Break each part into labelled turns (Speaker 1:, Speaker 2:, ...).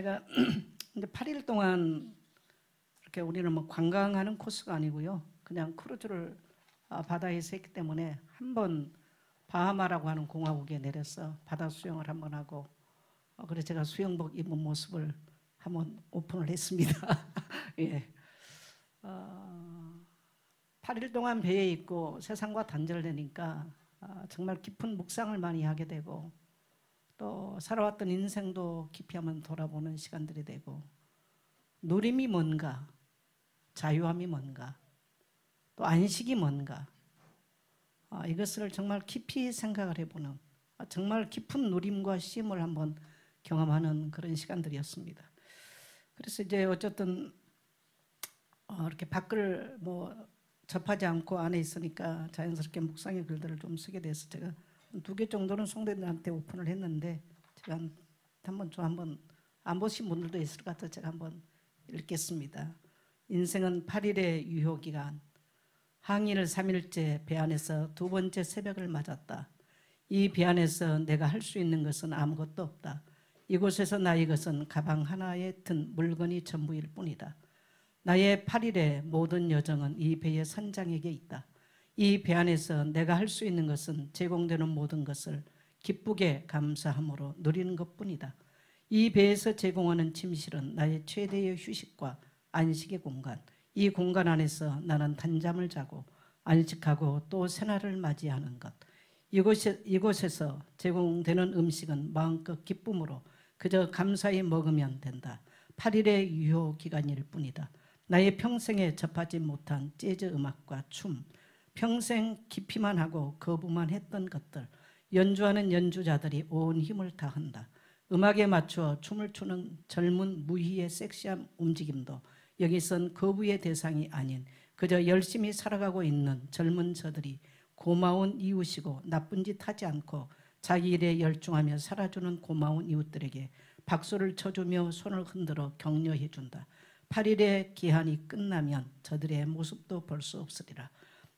Speaker 1: 제가 이제 8일 동안 이렇게 우리는 뭐 관광하는 코스가 아니고요. 그냥 크루즈를 바다에서 했기 때문에 한번 바하마라고 하는 공화국에 내려서 바다 수영을 한번 하고 그래서 제가 수영복 입은 모습을 한번 오픈을 했습니다. 예. 8일 동안 배에 있고 세상과 단절되니까 정말 깊은 묵상을 많이 하게 되고 또 살아왔던 인생도 깊이 한번 돌아보는 시간들이 되고 누림이 뭔가, 자유함이 뭔가, 또 안식이 뭔가 이것을 정말 깊이 생각을 해보는 정말 깊은 누림과 쉼을 한번 경험하는 그런 시간들이었습니다. 그래서 이제 어쨌든 이렇게 밖을 뭐 접하지 않고 안에 있으니까 자연스럽게 묵상의 글들을 좀 쓰게 돼서 제가 2개 정도는 성도들한테 오픈을 했는데 제가 한번 안 보신 분들도 있을 것 같아서 제가 한번 읽겠습니다. 인생은 8일의 유효기간. 항일 3일째 배 안에서 2번째 새벽을 맞았다. 이 배 안에서 내가 할 수 있는 것은 아무것도 없다. 이곳에서 나의 것은 가방 하나에 든 물건이 전부일 뿐이다. 나의 8일의 모든 여정은 이 배의 선장에게 있다. 이 배 안에서 내가 할 수 있는 것은 제공되는 모든 것을 기쁘게 감사함으로 누리는 것뿐이다. 이 배에서 제공하는 침실은 나의 최대의 휴식과 안식의 공간. 이 공간 안에서 나는 단잠을 자고 안식하고 또 새날을 맞이하는 것. 이곳에서 제공되는 음식은 마음껏 기쁨으로 그저 감사히 먹으면 된다. 8일의 유효 기간일 뿐이다. 나의 평생에 접하지 못한 재즈 음악과 춤, 평생 깊이만 하고 거부만 했던 것들, 연주하는 연주자들이 온 힘을 다한다. 음악에 맞추어 춤을 추는 젊은 무희의 섹시한 움직임도 여기선 거부의 대상이 아닌 그저 열심히 살아가고 있는 젊은 저들이 고마운 이웃이고 나쁜 짓 하지 않고 자기 일에 열중하며 살아주는 고마운 이웃들에게 박수를 쳐주며 손을 흔들어 격려해 준다. 8일의 기한이 끝나면 저들의 모습도 볼 수 없으리라.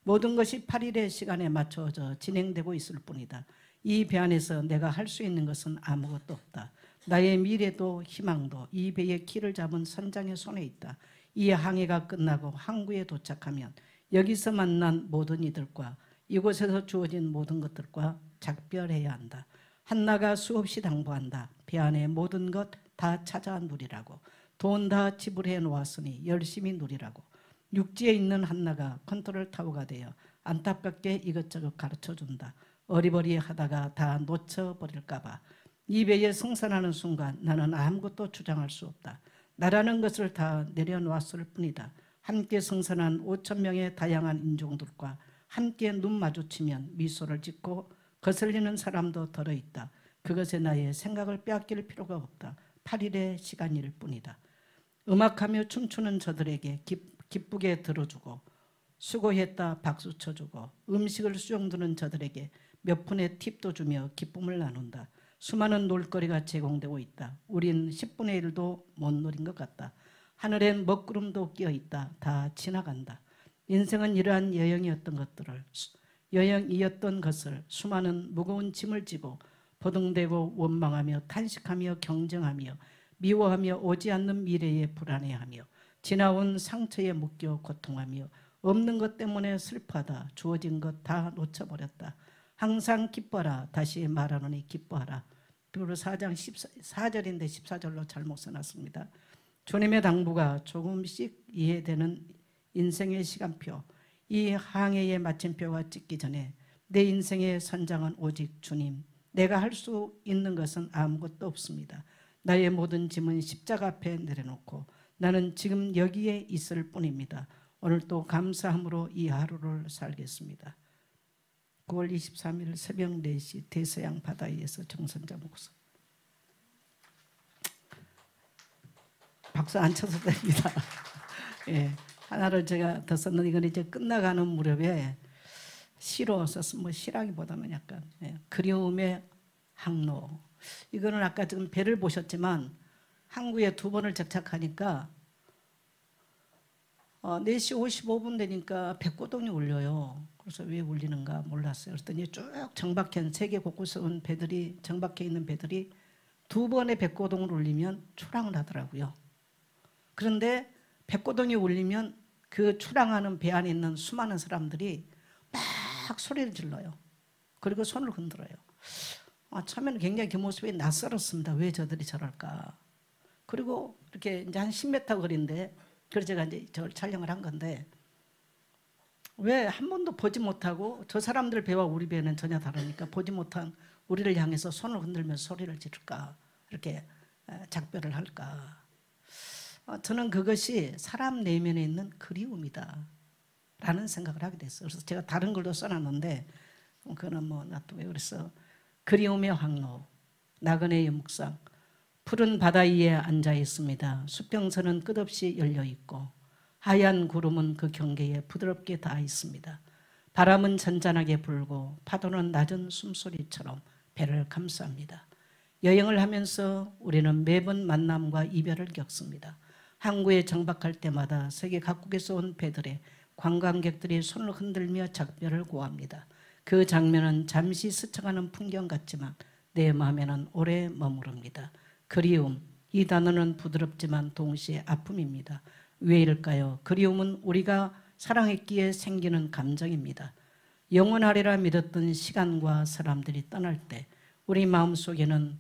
Speaker 1: 모든 것이 8일의 시간에 맞춰져 진행되고 있을 뿐이다. 이 배 안에서 내가 할 수 있는 것은 아무것도 없다. 나의 미래도 희망도 이 배의 키를 잡은 선장의 손에 있다. 이 항해가 끝나고 항구에 도착하면 여기서 만난 모든 이들과 이곳에서 주어진 모든 것들과 작별해야 한다. 한나가 수없이 당부한다. 배 안에 모든 것 다 찾아 누리라고. 돈 다 지불해 놓았으니 열심히 누리라고. 육지에 있는 한나가 컨트롤 타워가 되어 안타깝게 이것저것 가르쳐준다. 어리버리하다가 다 놓쳐버릴까 봐. 이 배에 승선하는 순간 나는 아무것도 주장할 수 없다. 나라는 것을 다 내려놓았을 뿐이다. 함께 승선한 5,000명의 다양한 인종들과 함께 눈 마주치면 미소를 짓고 거슬리는 사람도 들어있다. 그것에 나의 생각을 빼앗길 필요가 없다. 8일의 시간일 뿐이다. 음악하며 춤추는 저들에게 기쁘게 들어주고 수고했다 박수 쳐주고 음식을 수용두는 저들에게 몇 푼의 팁도 주며 기쁨을 나눈다. 수많은 놀거리가 제공되고 있다. 우린 10분의 1도 못 누린 것 같다. 하늘엔 먹구름도 끼어있다. 다 지나간다. 인생은 이러한 여행이었던 것을 수많은 무거운 짐을 지고 버둥대고 원망하며 탄식하며 경쟁하며 미워하며 오지 않는 미래에 불안해하며 지나온 상처에 묶여 고통하며 없는 것 때문에 슬퍼하다. 주어진 것 다 놓쳐버렸다. 항상 기뻐하라. 다시 말하노니 기뻐하라. 베드로 4장 14절인데 14절로 잘못 써놨습니다. 주님의 당부가 조금씩 이해되는 인생의 시간표, 이 항해의 마침표가 찍기 전에 내 인생의 선장은 오직 주님. 내가 할 수 있는 것은 아무것도 없습니다. 나의 모든 짐은 십자가 앞에 내려놓고 나는 지금 여기에 있을 뿐입니다. 오늘도 감사함으로 이 하루를 살겠습니다. 9월 23일 새벽 4시 대서양 바다에서 정선자 목사. 박수 안 쳐도 됩니다. 예, 하나를 제가 더 썼는데 이건 이제 끝나가는 무렵에 시로 썼으면 뭐 시라기보다는 약간 그리움의 항로. 이거는 아까 지금 배를 보셨지만 항구에 2번을 정착하니까 4시 55분 되니까 백고동이 울려요. 그래서 왜 울리는가 몰랐어요. 그랬더니 쭉 정박해 세계 곳곳에 온 배들이 정박해 있는 배들이 2번의 백고동을 울리면 초랑을 하더라고요. 그런데 백고동이 울리면 그 초랑하는 배 안에 있는 수많은 사람들이 막 소리를 질러요. 그리고 손을 흔들어요. 처음에는 굉장히 그 모습이 낯설었습니다. 왜 저들이 저럴까. 그리고 이렇게 이제 한 10m 거리인데, 그래서 제가 이제 저걸 촬영을 한 건데, 왜 한 번도 보지 못하고 저 사람들 배와 우리 배는 전혀 다르니까 보지 못한 우리를 향해서 손을 흔들면서 소리를 지를까, 이렇게 작별을 할까. 저는 그것이 사람 내면에 있는 그리움이다 라는 생각을 하게 됐어요. 그래서 제가 다른 글도 써놨는데, 그거는 뭐 놔두고요. 그래서 그리움의 항로, 나그네의 묵상. 푸른 바다 위에 앉아 있습니다. 수평선은 끝없이 열려 있고 하얀 구름은 그 경계에 부드럽게 닿아 있습니다. 바람은 잔잔하게 불고 파도는 낮은 숨소리처럼 배를 감쌉니다. 여행을 하면서 우리는 매번 만남과 이별을 겪습니다. 항구에 정박할 때마다 세계 각국에서 온 배들의 관광객들이 손을 흔들며 작별을 고합니다. 그 장면은 잠시 스쳐가는 풍경 같지만 내 마음에는 오래 머무릅니다. 그리움, 이 단어는 부드럽지만 동시에 아픔입니다. 왜일까요? 그리움은 우리가 사랑했기에 생기는 감정입니다. 영원하리라 믿었던 시간과 사람들이 떠날 때 우리 마음속에는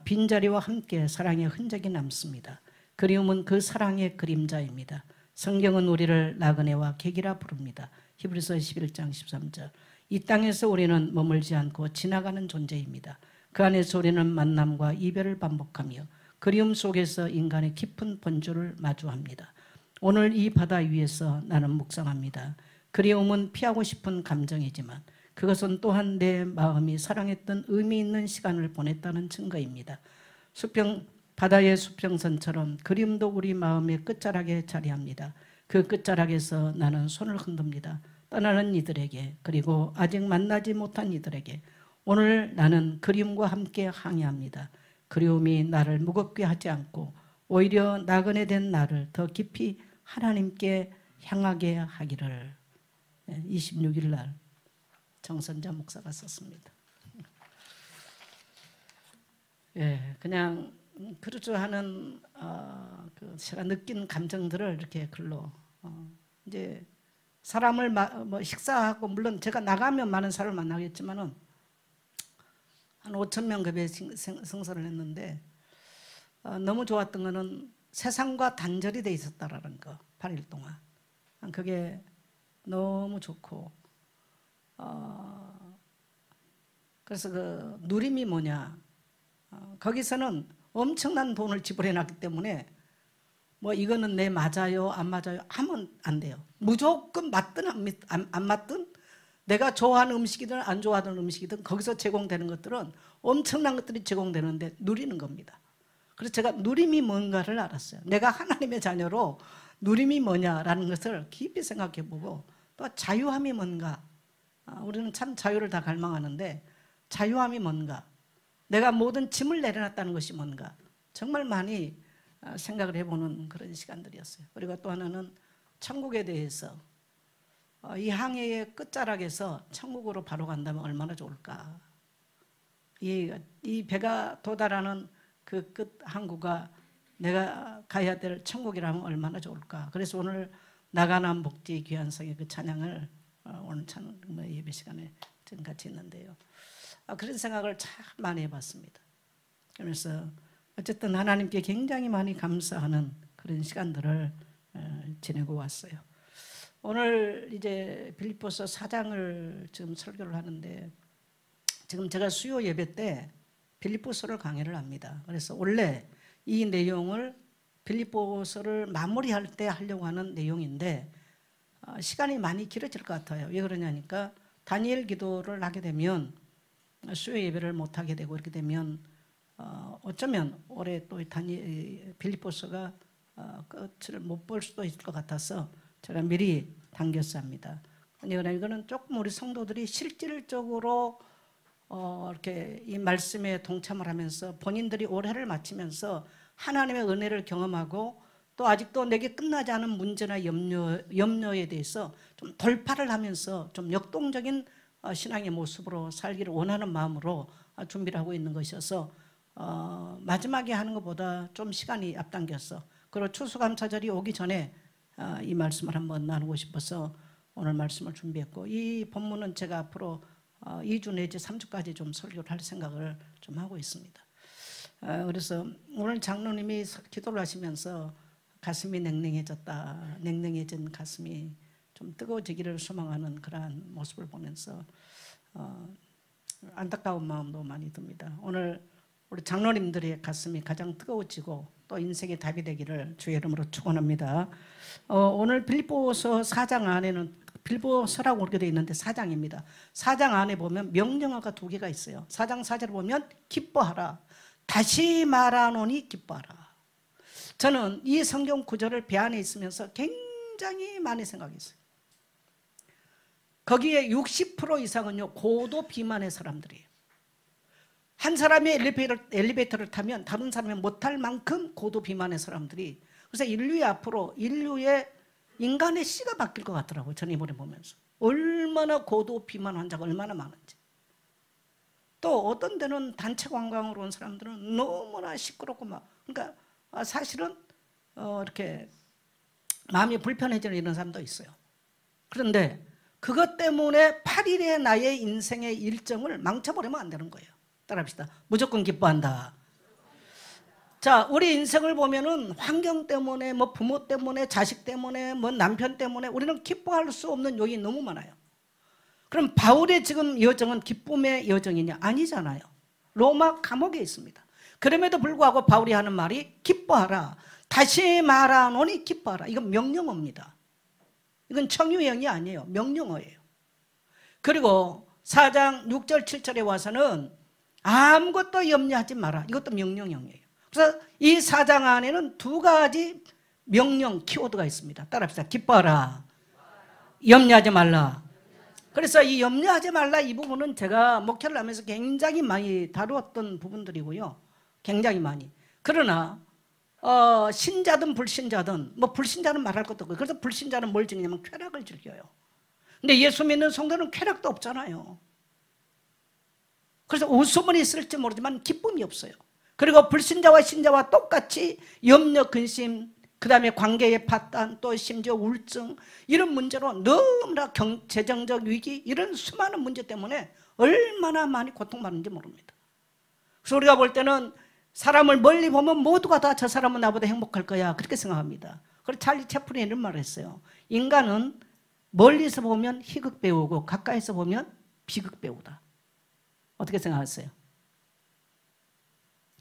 Speaker 1: 빈자리와 함께 사랑의 흔적이 남습니다. 그리움은 그 사랑의 그림자입니다. 성경은 우리를 나그네와 객이라 부릅니다. 히브리서 11장 13절. 이 땅에서 우리는 머물지 않고 지나가는 존재입니다. 그 안에서 우리는 만남과 이별을 반복하며 그리움 속에서 인간의 깊은 번조를 마주합니다. 오늘 이 바다 위에서 나는 묵상합니다. 그리움은 피하고 싶은 감정이지만 그것은 또한 내 마음이 사랑했던 의미 있는 시간을 보냈다는 증거입니다. 바다의 수평선처럼 그리움도 우리 마음의 끝자락에 자리합니다. 그 끝자락에서 나는 손을 흔듭니다. 떠나는 이들에게, 그리고 아직 만나지 못한 이들에게 오늘 나는 그리움과 함께 항해합니다. 그리움이 나를 무겁게 하지 않고 오히려 나그네 된 나를 더 깊이 하나님께 향하게 하기를. 26일 날 정선자 목사가 썼습니다. 그냥 그루저하는 제가 느낀 감정들을 이렇게 글로 이제 사람을 식사하고, 물론 제가 나가면 많은 사람을 만나겠지만은 한 5,000명 급의 성사를 했는데 너무 좋았던 거는 세상과 단절이 돼 있었다라는 거. 8일 동안 그게 너무 좋고, 그래서 그 누림이 뭐냐, 거기서는 엄청난 돈을 지불해 놨기 때문에 뭐 이거는 내 맞아요 안 맞아요 하면 안 돼요. 무조건 맞든 안 맞든, 내가 좋아하는 음식이든 안 좋아하는 음식이든 거기서 제공되는 것들은 엄청난 것들이 제공되는데 누리는 겁니다. 그래서 제가 누림이 뭔가를 알았어요. 내가 하나님의 자녀로 누림이 뭐냐라는 것을 깊이 생각해보고, 또 자유함이 뭔가, 우리는 참 자유를 다 갈망하는데 자유함이 뭔가, 내가 모든 짐을 내려놨다는 것이 뭔가, 정말 많이 생각을 해보는 그런 시간들이었어요. 그리고 또 하나는 천국에 대해서, 이 항해의 끝자락에서 천국으로 바로 간다면 얼마나 좋을까. 이 배가 도달하는 그 끝 항구가 내가 가야 될 천국이라면 얼마나 좋을까. 그래서 오늘 나가남 복지 귀한성의 그 찬양을 오늘 예배 시간에 지금 같이 있는데요. 그런 생각을 참 많이 해봤습니다. 그래서 어쨌든 하나님께 굉장히 많이 감사하는 그런 시간들을 지내고 왔어요. 오늘 이제 빌립보서 4장을 지금 설교를 하는데, 지금 제가 수요 예배 때 빌립보서를 강의를 합니다. 그래서 원래 이 내용을 빌립보서를 마무리할 때 하려고 하는 내용인데 시간이 많이 길어질 것 같아요. 왜 그러냐니까 다니엘 기도를 하게 되면 수요 예배를 못 하게 되고, 이렇게 되면 어쩌면 올해 또 빌립보서가 끝을 못 볼 수도 있을 것 같아서 제가 미리 당겼습니다. 그러나 이거는 조금 우리 성도들이 실질적으로 이렇게 이 말씀에 동참을 하면서 본인들이 올해를 마치면서 하나님의 은혜를 경험하고, 또 아직도 내게 끝나지 않은 문제나 염려에 대해서 좀 돌파를 하면서 좀 역동적인 신앙의 모습으로 살기를 원하는 마음으로 준비를 하고 있는 것이어서 마지막에 하는 것보다 좀 시간이 앞당겼어. 그리고 추수감사절이 오기 전에 이 말씀을 한번 나누고 싶어서 오늘 말씀을 준비했고, 이 본문은 제가 앞으로 2주 내지 3주까지 좀 설교를 할 생각을 좀 하고 있습니다. 그래서 오늘 장로님이 기도를 하시면서 가슴이 냉랭해진 가슴이 좀 뜨거워지기를 소망하는 그러한 모습을 보면서 안타까운 마음도 많이 듭니다. 오늘 우리 장로님들의 가슴이 가장 뜨거워지고 또 인생의 답이 되기를 주의 이름으로 축원합니다. 오늘 빌립보서 4장 안에는, 빌립보서라고 그렇게 되어 있는데 4장입니다. 4장 안에 보면 명령어가 2개가 있어요. 4장 4절을 보면 기뻐하라, 다시 말하노니 기뻐하라. 저는 이 성경 구절을 배 안에 있으면서 굉장히 많이 생각했어요. 거기에 60% 이상은요, 고도 비만의 사람들이에요. 한 사람이 엘리베이터를 타면 다른 사람이 못할 만큼 고도 비만의 사람들이, 그래서 인류의 인간의 씨가 바뀔 것 같더라고요. 저는 이번에 보면서 얼마나 고도 비만 환자가 얼마나 많은지. 또 어떤 데는 단체 관광으로 온 사람들은 너무나 시끄럽고 막, 그러니까 사실은 이렇게 마음이 불편해지는 이런 사람도 있어요. 그런데 그것 때문에 8일의 나의 인생의 일정을 망쳐버리면 안 되는 거예요. 따라합시다. 무조건 기뻐한다. 자, 우리 인생을 보면은 환경 때문에, 뭐 부모 때문에, 자식 때문에, 뭐 남편 때문에 우리는 기뻐할 수 없는 요인이 너무 많아요. 그럼 바울의 지금 여정은 기쁨의 여정이냐? 아니잖아요. 로마 감옥에 있습니다. 그럼에도 불구하고 바울이 하는 말이 기뻐하라, 다시 말하노니 기뻐하라. 이건 명령어입니다. 이건 청유형이 아니에요. 명령어예요. 그리고 4장 6절 7절에 와서는 아무것도 염려하지 마라. 이것도 명령형이에요. 그래서 이 4장 안에는 2가지 명령 키워드가 있습니다. 따라합시다. 기뻐하라, 염려하지 말라. 그래서 이 염려하지 말라 이 부분은 제가 목회를 하면서 굉장히 많이 다루었던 부분들이고요. 굉장히 많이. 그러나 신자든 불신자든, 뭐 불신자는 말할 것도 없고, 그래서 불신자는 뭘 즐기냐면 쾌락을 즐겨요. 근데 예수 믿는 성도는 쾌락도 없잖아요. 그래서 웃음은 있을지 모르지만 기쁨이 없어요. 그리고 불신자와 신자와 똑같이 염려, 근심, 그 다음에 관계의 파탄, 또 심지어 우울증, 이런 문제로 너무나 재정적 위기, 이런 수많은 문제 때문에 얼마나 많이 고통받는지 모릅니다. 그래서 우리가 볼 때는 사람을 멀리 보면 모두가 다 저 사람은 나보다 행복할 거야, 그렇게 생각합니다. 그래서 찰리 채플린이 이런 말을 했어요. 인간은 멀리서 보면 희극 배우고 가까이서 보면 비극 배우다. 어떻게 생각하세요?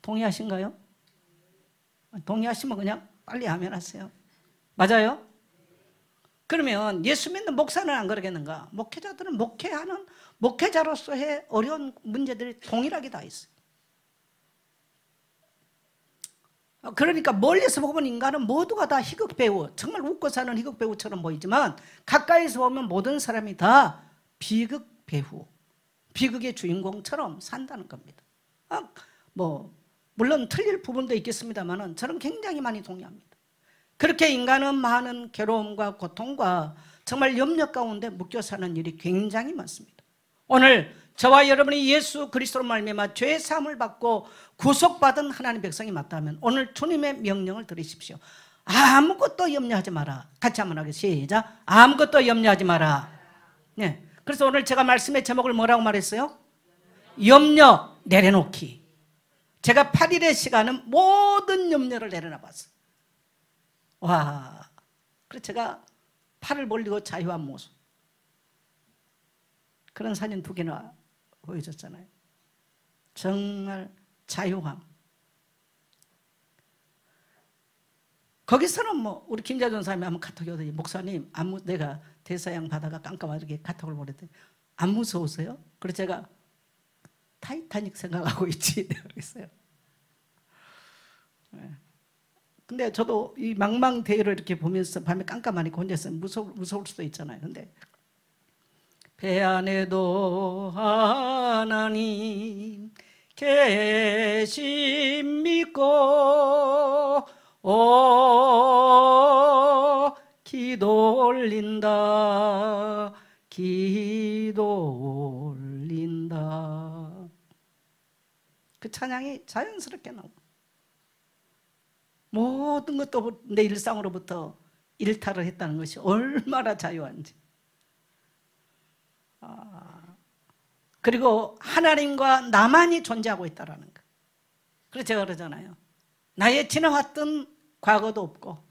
Speaker 1: 동의하신가요? 동의하시면 그냥 빨리 하면 하세요. 맞아요? 그러면 예수 믿는 목사는 안 그러겠는가? 목회자들은 목회하는 목회자로서의 어려운 문제들이 동일하게 다 있어요. 그러니까 멀리서 보면 인간은 모두가 다 희극배우, 정말 웃고 사는 희극배우처럼 보이지만 가까이서 보면 모든 사람이 다 비극배우, 비극의 주인공처럼 산다는 겁니다. 물론 틀릴 부분도 있겠습니다만 저는 굉장히 많이 동의합니다. 그렇게 인간은 많은 괴로움과 고통과 정말 염려 가운데 묶여 사는 일이 굉장히 많습니다. 오늘 저와 여러분이 예수 그리스도로 말미암아 죄의 사함을 받고 구속받은 하나님의 백성이 맞다면 오늘 주님의 명령을 들으십시오. 아무것도 염려하지 마라. 같이 한번 하겠습니다. 시작. 아무것도 염려하지 마라. 네. 그래서 오늘 제가 말씀의 제목을 뭐라고 말했어요? 염려 내려놓기. 제가 8일의 시간은 모든 염려를 내려놔봤어요. 와, 그래서 제가 팔을 벌리고 자유한 모습, 그런 사진 2개나 보여줬잖아요. 정말 자유함. 거기서는 우리 김자준 사람이 한번 카톡이 오더니, 목사님, 내가 대서양 바다가 깜깜하게 카톡을 보냈더니 안 무서우세요? 그래서 제가 타이타닉 생각하고 있지 그랬어요. 근데 저도 이 망망대해를 이렇게 보면서 밤에 깜깜하니까 혼자서 무서울 수도 있잖아요. 근데 배 안에도 하나님 계심 믿고 기도 올린다, 기도 올린다. 그 찬양이 자연스럽게 나오고 모든 것도 내 일상으로부터 일탈을 했다는 것이 얼마나 자유한지. 그리고 하나님과 나만이 존재하고 있다는 거. 그래서 제가 그러잖아요. 나의 지나왔던 과거도 없고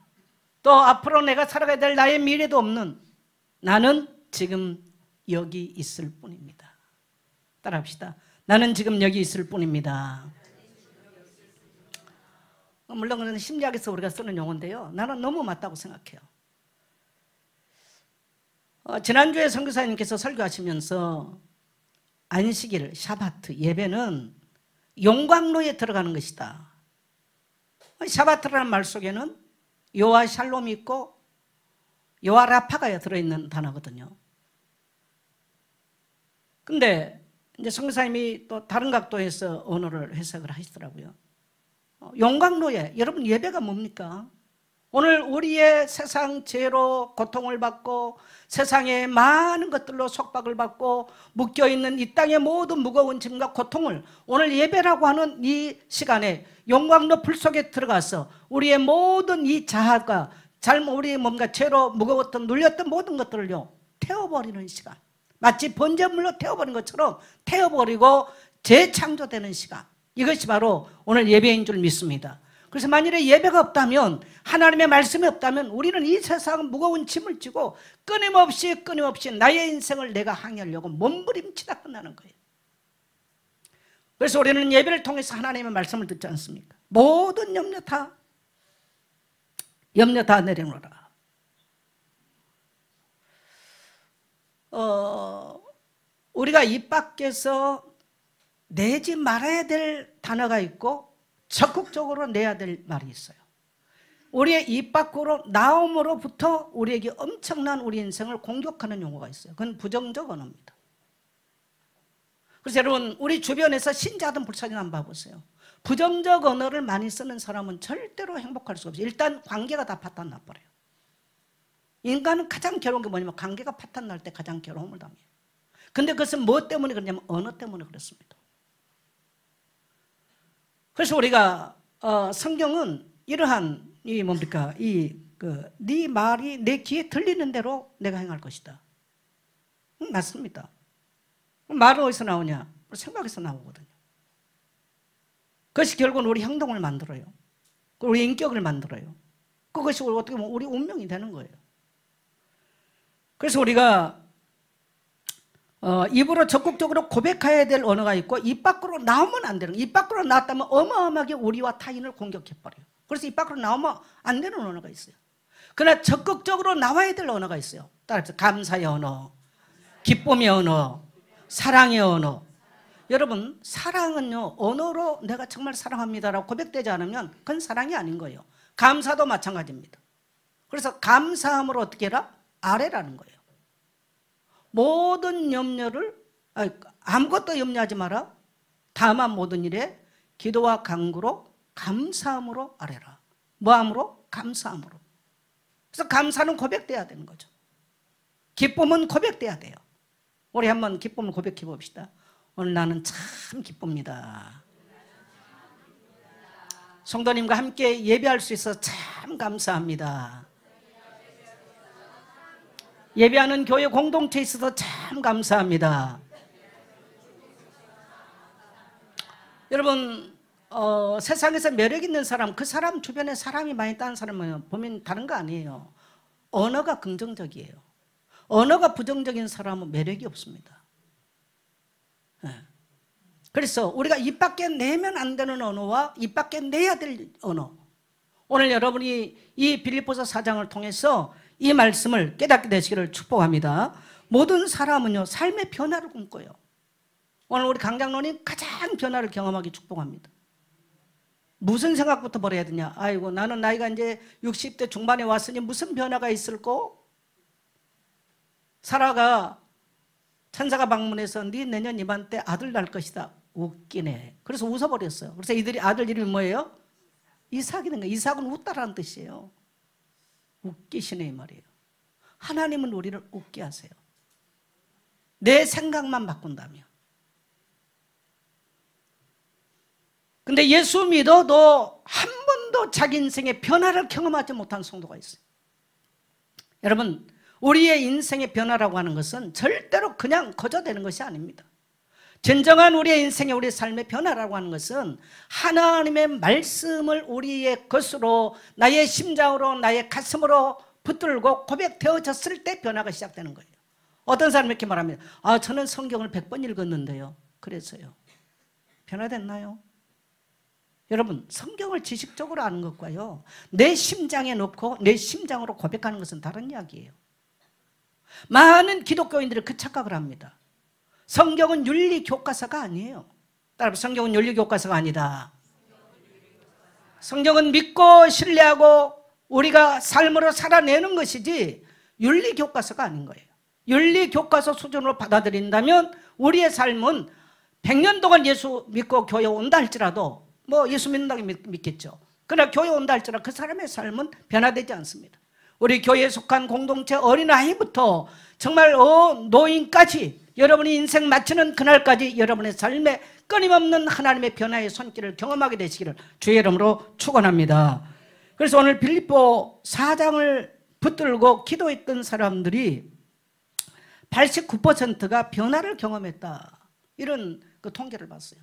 Speaker 1: 또 앞으로 내가 살아가야 될 나의 미래도 없는 나는 지금 여기 있을 뿐입니다. 따라합시다. 나는 지금 여기 있을 뿐입니다. 물론 그건 심리학에서 우리가 쓰는 용어인데요. 나는 너무 맞다고 생각해요. 지난주에 선교사님께서 설교하시면서 안식일, 샤바트, 예배는 용광로에 들어가는 것이다. 샤바트라는 말 속에는 요와 샬롬이 있고 요와 라파가 들어있는 단어거든요. 근데 이제 선교사님이 또 다른 각도에서 언어를 해석을 하시더라고요. 용광로에, 여러분 예배가 뭡니까? 오늘 우리의 세상 죄로 고통을 받고 세상의 많은 것들로 속박을 받고 묶여있는 이 땅의 모든 무거운 짐과 고통을 오늘 예배라고 하는 이 시간에 용광로 불 속에 들어가서 우리의 모든 이 자아가 우리의 뭔가 죄로 무거웠던 눌렸던 모든 것들을요 태워버리는 시간, 마치 번제물로 태워버린 것처럼 태워버리고 재창조되는 시간, 이것이 바로 오늘 예배인 줄 믿습니다. 그래서 만일에 예배가 없다면, 하나님의 말씀이 없다면 우리는 이 세상 무거운 짐을 지고 끊임없이 나의 인생을 내가 항해하려고 몸부림치다 끝나는 거예요. 그래서 우리는 예배를 통해서 하나님의 말씀을 듣지 않습니까? 모든 염려 다 내려놓으라. 우리가 입 밖에서 내지 말아야 될 단어가 있고 적극적으로 내야 될 말이 있어요. 우리의 입 밖으로 나옴으로부터 우리에게 엄청난 우리 인생을 공격하는 용어가 있어요. 그건 부정적 언어입니다. 그래서 여러분 우리 주변에서 신자든 불사든 한번 봐보세요. 부정적 언어를 많이 쓰는 사람은 절대로 행복할 수가 없어요. 일단 관계가 다 파탄 나버려요. 인간은 가장 괴로운 게 뭐냐면 관계가 파탄 날 때 가장 괴로움을 당해요. 근데 그것은 뭐 때문에 그러냐면 언어 때문에 그렇습니다. 그래서 우리가 성경은 이러한 이 뭡니까? 네 말이 내 귀에 들리는 대로 내가 행할 것이다. 맞습니다. 말은 어디서 나오냐? 생각에서 나오거든요. 그것이 결국은 우리 행동을 만들어요. 우리 인격을 만들어요. 그것이 어떻게 보면 우리 운명이 되는 거예요. 그래서 우리가 입으로 적극적으로 고백해야 될 언어가 있고 입 밖으로 나오면 안 되는 거예요. 입 밖으로 나왔다면 어마어마하게 우리와 타인을 공격해버려요. 그래서 입 밖으로 나오면 안 되는 언어가 있어요. 그러나 적극적으로 나와야 될 언어가 있어요. 따라서 감사의 언어, 기쁨의 언어, 사랑의 언어. 여러분 사랑은요 언어로 내가 정말 사랑합니다라고 고백되지 않으면 그건 사랑이 아닌 거예요. 감사도 마찬가지입니다. 그래서 감사함으로 어떻게 해라? 아뢰라는 거예요. 모든 염려를 아무것도 염려하지 마라. 다만 모든 일에 기도와 간구로 감사함으로 아뢰라. 뭐함으로? 감사함으로. 그래서 감사는 고백돼야 되는 거죠. 기쁨은 고백돼야 돼요. 우리 한번 기쁨을 고백해 봅시다. 오늘 나는 참 기쁩니다. 성도님과 함께 예배할 수 있어서 참 감사합니다. 예배하는 교회 공동체에 있어서 참 감사합니다. 여러분 세상에서 매력 있는 사람, 그 사람 주변에 사람이 많이 있다는 사람은 보면 다른 거 아니에요. 언어가 긍정적이에요. 언어가 부정적인 사람은 매력이 없습니다. 그래서 우리가 입 밖에 내면 안 되는 언어와 입 밖에 내야 될 언어, 오늘 여러분이 이 빌립보서 4장을 통해서 이 말씀을 깨닫게 되시기를 축복합니다. 모든 사람은요 삶의 변화를 꿈꿔요. 오늘 우리 강장로님 가장 변화를 경험하기 축복합니다. 무슨 생각부터 버려야 되냐? 아이고 나는 나이가 이제 60대 중반에 왔으니 무슨 변화가 있을꼬? 사라가 천사가 방문해서 네 내년 이맘때 아들 낳을 것이다. 웃기네. 그래서 웃어버렸어요. 그래서 이들이 아들 이름이 뭐예요? 이삭이는 거예요. 이삭은 웃다라는 뜻이에요. 웃기시네 이 말이에요. 하나님은 우리를 웃게 하세요. 내 생각만 바꾼다면. 근데 예수 믿어도 한 번도 자기 인생의 변화를 경험하지 못한 성도가 있어요. 여러분, 우리의 인생의 변화라고 하는 것은 절대로 그냥 거저되는 것이 아닙니다. 진정한 우리의 인생의 우리의 삶의 변화라고 하는 것은 하나님의 말씀을 우리의 것으로 나의 심장으로 나의 가슴으로 붙들고 고백되어졌을 때 변화가 시작되는 거예요. 어떤 사람이 이렇게 말합니다. 저는 성경을 100번 읽었는데요. 그래서요. 변화됐나요? 여러분, 성경을 지식적으로 아는 것과요, 내 심장에 넣고 내 심장으로 고백하는 것은 다른 이야기예요. 많은 기독교인들이 그 착각을 합니다. 성경은 윤리교과서가 아니에요. 따라서 성경은 윤리교과서가 아니다. 성경은 믿고 신뢰하고 우리가 삶으로 살아내는 것이지 윤리교과서가 아닌 거예요. 윤리교과서 수준으로 받아들인다면 우리의 삶은 100년 동안 예수 믿고 교회 온다 할지라도 예수 믿는다고 믿겠죠. 그러나 교회 온다 할지라도 그 사람의 삶은 변화되지 않습니다. 우리 교회에 속한 공동체 어린아이부터 정말 노인까지 여러분이 인생 마치는 그날까지 여러분의 삶에 끊임없는 하나님의 변화의 손길을 경험하게 되시기를 주의 이름으로 축원합니다. 그래서 오늘 빌립보 4장을 붙들고 기도했던 사람들이 89%가 변화를 경험했다. 이런 그 통계를 봤어요.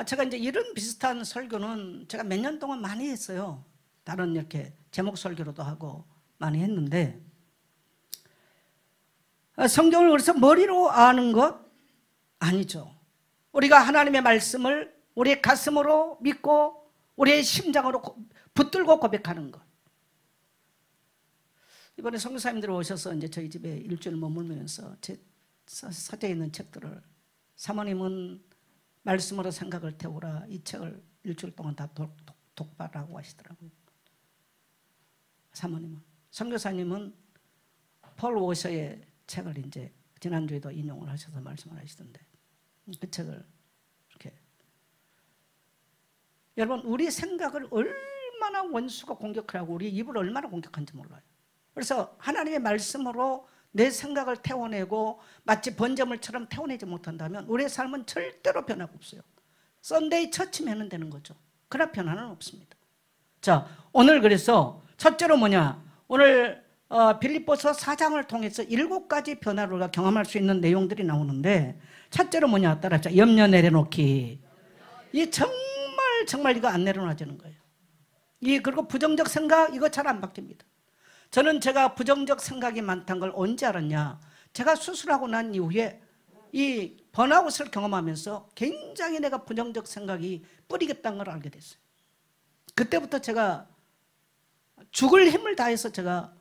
Speaker 1: 제가 이제 이런 비슷한 설교는 제가 몇 년 동안 많이 했어요. 다른 이렇게 제목 설교로도 하고 많이 했는데, 성경을 그래서 머리로 아는 것 아니죠. 우리가 하나님의 말씀을 우리의 가슴으로 믿고 우리의 심장으로 붙들고 고백하는 것. 이번에 선교사님들이 오셔서 이제 저희 집에 일주일 머물면서 제 서재에 있는 책들을, 사모님은 말씀으로 생각을 태우라, 이 책을 일주일 동안 다 독발하고 하시더라고요. 사모님은. 선교사님은 폴 워셔의 책을 이제 지난주에도 인용을 하셔서 말씀을 하시던데, 그 책을 이렇게, 여러분, 우리 생각을 얼마나 원수가 공격을 하고 우리 입을 얼마나 공격하는지 몰라요. 그래서 하나님의 말씀으로 내 생각을 태워내고 마치 번제물처럼 태워내지 못한다면 우리의 삶은 절대로 변화가 없어요. 썬데이 처치면 되는 거죠. 그러나 변화는 없습니다. 자, 오늘 그래서 첫째로 뭐냐, 오늘 빌립보서 4장을 통해서 7가지 변화를 우리가 경험할 수 있는 내용들이 나오는데, 첫째로 뭐냐, 따라합시다. 염려 내려놓기. 이 정말 이거 안 내려놔지는 거예요. 그리고 부정적 생각, 이거 잘 안 바뀝니다. 저는 제가 부정적 생각이 많다는 걸 언제 알았냐, 제가 수술하고 난 이후에 이 번아웃을 경험하면서 굉장히 내가 부정적 생각이 뿌리겠다는 걸 알게 됐어요. 그때부터 제가 죽을 힘을 다해서 제가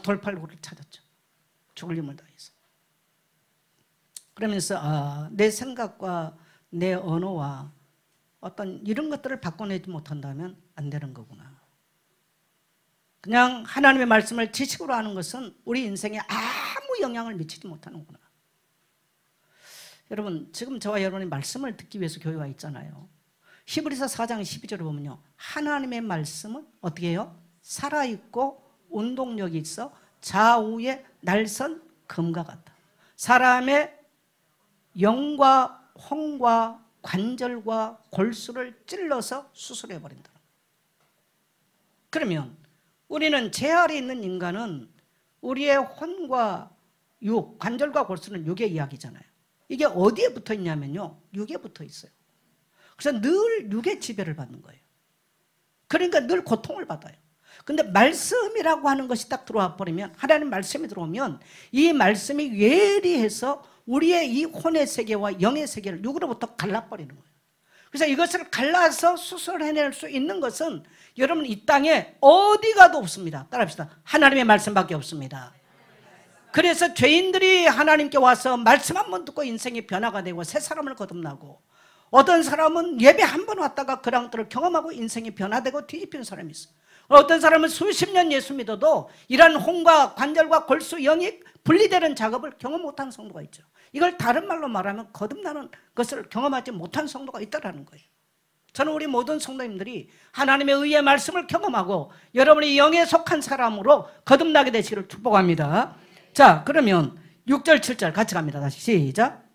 Speaker 1: 돌팔구를 찾았죠. 죽을 힘을 다해서. 그러면서 내 생각과 내 언어와 어떤 이런 것들을 바꿔내지 못한다면 안 되는 거구나. 그냥 하나님의 말씀을 지식으로 하는 것은 우리 인생에 아무 영향을 미치지 못하는구나. 여러분, 지금 저와 여러분이 말씀을 듣기 위해서 교회에 와 있잖아요. 히브리서 4장 12절을 보면요, 하나님의 말씀은 어떻게 해요? 살아있고 운동력이 있어 좌우의 날선 금과 같다. 사람의 영과 혼과 관절과 골수를 찔러서 수술해버린다. 그러면 우리는 제 아래에 있는 인간은 우리의 혼과 육, 관절과 골수는 육의 이야기잖아요. 이게 어디에 붙어 있냐면요, 육에 붙어 있어요. 그래서 늘 육의 지배를 받는 거예요. 그러니까 늘 고통을 받아요. 근데 말씀이라고 하는 것이 딱 들어와 버리면, 하나님 말씀이 들어오면 이 말씀이 예리해서 우리의 이 혼의 세계와 영의 세계를 육으로부터 갈라버리는 거예요. 그래서 이것을 갈라서 수술해낼 수 있는 것은 여러분 이 땅에 어디 가도 없습니다. 따라합시다. 하나님의 말씀밖에 없습니다. 그래서 죄인들이 하나님께 와서 말씀 한 번 듣고 인생이 변화가 되고 새 사람을 거듭나고, 어떤 사람은 예배 한 번 왔다가 그런 것들을 경험하고 인생이 변화되고 뒤집히는 사람이 있어요. 어떤 사람은 수십 년 예수 믿어도 이런 혼과 관절과 골수, 영이 분리되는 작업을 경험 못한 성도가 있죠. 이걸 다른 말로 말하면 거듭나는 것을 경험하지 못한 성도가 있다는 거예요. 저는 우리 모든 성도님들이 하나님의 의의 말씀을 경험하고 여러분이 영에 속한 사람으로 거듭나게 되시기를 축복합니다. 자, 그러면 6절 7절 같이 갑니다. 다시 시작.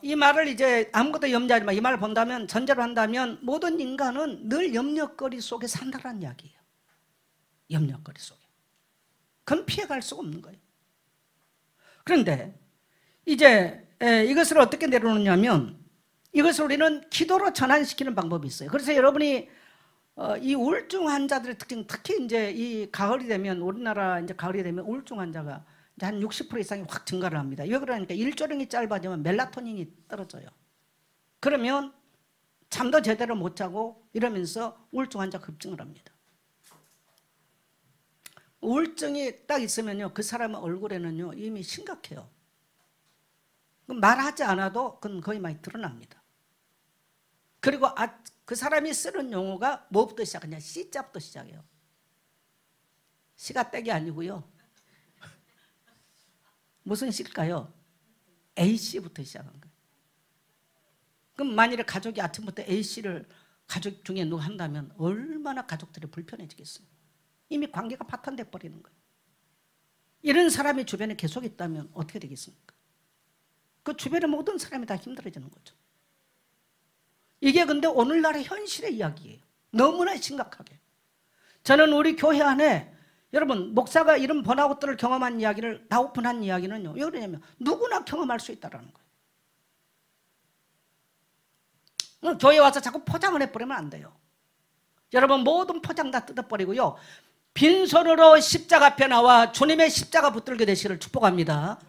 Speaker 1: 이 말을 이제 아무것도 염려하지 마. 이 말을 본다면, 전제로 한다면 모든 인간은 늘 염려거리 속에 산다는 이야기예요. 염려거리 속에. 그건 피해갈 수가 없는 거예요. 그런데 이제 이것을 어떻게 내려놓냐면, 이것을 우리는 기도로 전환시키는 방법이 있어요. 그래서 여러분이 이 우울증 환자들의 특징, 특히 이제 이 가을이 되면, 우리나라 이제 가을이 되면 우울증 환자가 이제 한 60% 이상이 확 증가를 합니다. 왜 그러니까 일조량이 짧아지면 멜라토닌이 떨어져요. 그러면 잠도 제대로 못 자고 이러면서 우울증 환자가 급증을 합니다. 우울증이 딱 있으면요, 그 사람의 얼굴에는요 이미 심각해요. 말하지 않아도 그건 거의 많이 드러납니다. 그리고 그 사람이 쓰는 용어가 뭐부터 시작하냐? C자부터 시작해요. C가 떼기 아니고요. 무슨 C일까요? A씨부터 시작한 거예요. 그럼 만일에 가족이 아침부터 A씨를 가족 중에 누가 한다면 얼마나 가족들이 불편해지겠어요. 이미 관계가 파탄돼 버리는 거예요. 이런 사람이 주변에 계속 있다면 어떻게 되겠습니까? 그 주변의 모든 사람이 다 힘들어지는 거죠. 이게 근데 오늘날의 현실의 이야기예요. 너무나 심각하게. 저는 우리 교회 안에 여러분 목사가 이런 번아웃들을 경험한 이야기를 다 오픈한 이야기는요, 왜 그러냐면 누구나 경험할 수 있다는 거예요. 교회 와서 자꾸 포장을 해버리면 안 돼요. 여러분 모든 포장 다 뜯어버리고요, 빈손으로 십자가 앞에 나와 주님의 십자가 붙들게 되시기를 축복합니다.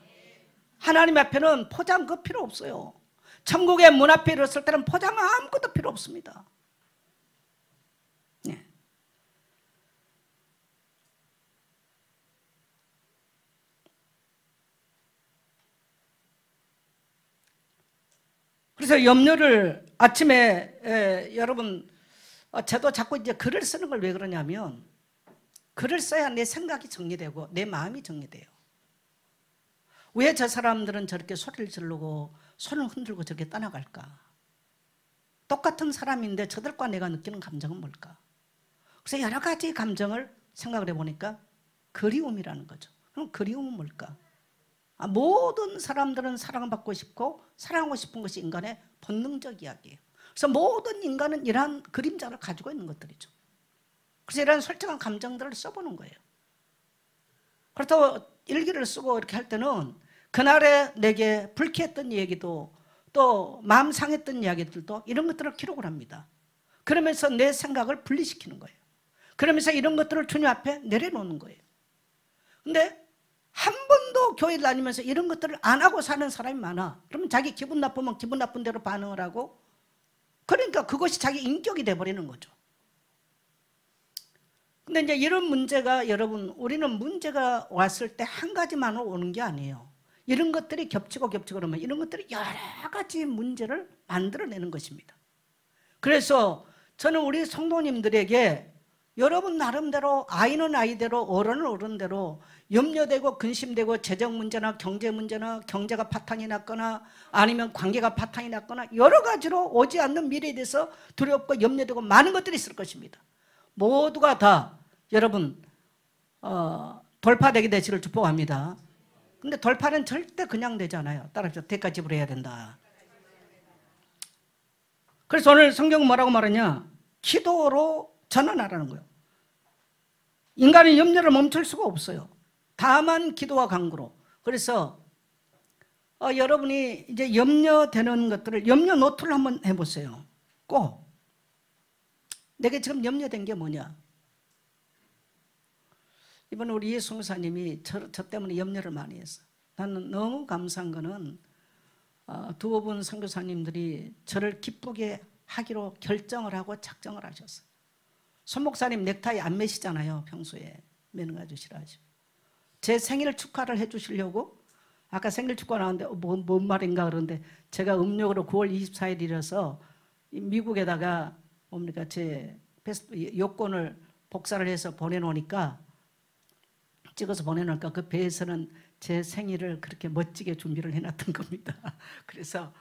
Speaker 1: 하나님 앞에는 포장 그 필요 없어요. 천국의 문 앞에 이르렀을 때는 포장 아무것도 필요 없습니다. 네. 그래서 염려를 아침에 여러분 저도 자꾸 이제 글을 쓰는 걸 왜 그러냐면, 글을 써야 내 생각이 정리되고 내 마음이 정리돼요. 왜 저 사람들은 저렇게 소리를 지르고 손을 흔들고 저렇게 떠나갈까? 똑같은 사람인데 저들과 내가 느끼는 감정은 뭘까? 그래서 여러 가지 감정을 생각을 해보니까 그리움이라는 거죠. 그럼 그리움은 뭘까? 모든 사람들은 사랑받고 싶고 사랑하고 싶은 것이 인간의 본능적 이야기예요. 그래서 모든 인간은 이러한 그림자를 가지고 있는 것들이죠. 그래서 이런 솔직한 감정들을 써보는 거예요. 그렇다고 일기를 쓰고 이렇게 할 때는 그날에 내게 불쾌했던 얘기도 또 마음 상했던 이야기들도 이런 것들을 기록을 합니다. 그러면서 내 생각을 분리시키는 거예요. 그러면서 이런 것들을 주님 앞에 내려놓는 거예요. 근데 한 번도 교회를 다니면서 이런 것들을 안 하고 사는 사람이 많아. 그러면 자기 기분 나쁘면 기분 나쁜 대로 반응을 하고, 그러니까 그것이 자기 인격이 돼버리는 거죠. 근데 이제 이런 문제가, 여러분 우리는 문제가 왔을 때 한 가지만으로 오는 게 아니에요. 이런 것들이 겹치고 그러면 이런 것들이 여러 가지 문제를 만들어내는 것입니다. 그래서 저는 우리 성도님들에게 여러분 나름대로, 아이는 아이대로, 어른은 어른대로 염려되고 근심되고 재정 문제나 경제 문제나 경제가 파탄이 났거나 아니면 관계가 파탄이 났거나 여러 가지로 오지 않는 미래에 대해서 두렵고 염려되고 많은 것들이 있을 것입니다. 모두가 다 여러분 돌파되게 되시기를 축복합니다. 근데 돌파는 절대 그냥 되지 않아요. 따라서 대가 지불해야 된다. 그래서 오늘 성경은 뭐라고 말하냐? 기도로 전환하라는 거예요. 인간이 염려를 멈출 수가 없어요. 다만 기도와 간구로. 그래서 여러분이 이제 염려되는 것들을 염려 노트를 한번 해보세요. 꼭 내게 지금 염려된 게 뭐냐? 이번에 우리 이해수 목사님이 저 때문에 염려를 많이 했어. 나는 너무 감사한 거는 두 분 선교사님들이 저를 기쁘게 하기로 결정을 하고 작정을 하셨어요. 손 목사님 넥타이 안 매시잖아요. 평소에 매는 주시라 하시고, 제 생일 축하를 해주시려고 아까 생일 축하 나왔는데 뭔 말인가 그러는데, 제가 음력으로 9월 24일이라서 미국에다가 뭡니까 제 요건을 복사를 해서 보내놓으니까, 찍어서 보내놓으니까 그 배에서는 제 생일을 그렇게 멋지게 준비를 해놨던 겁니다. 그래서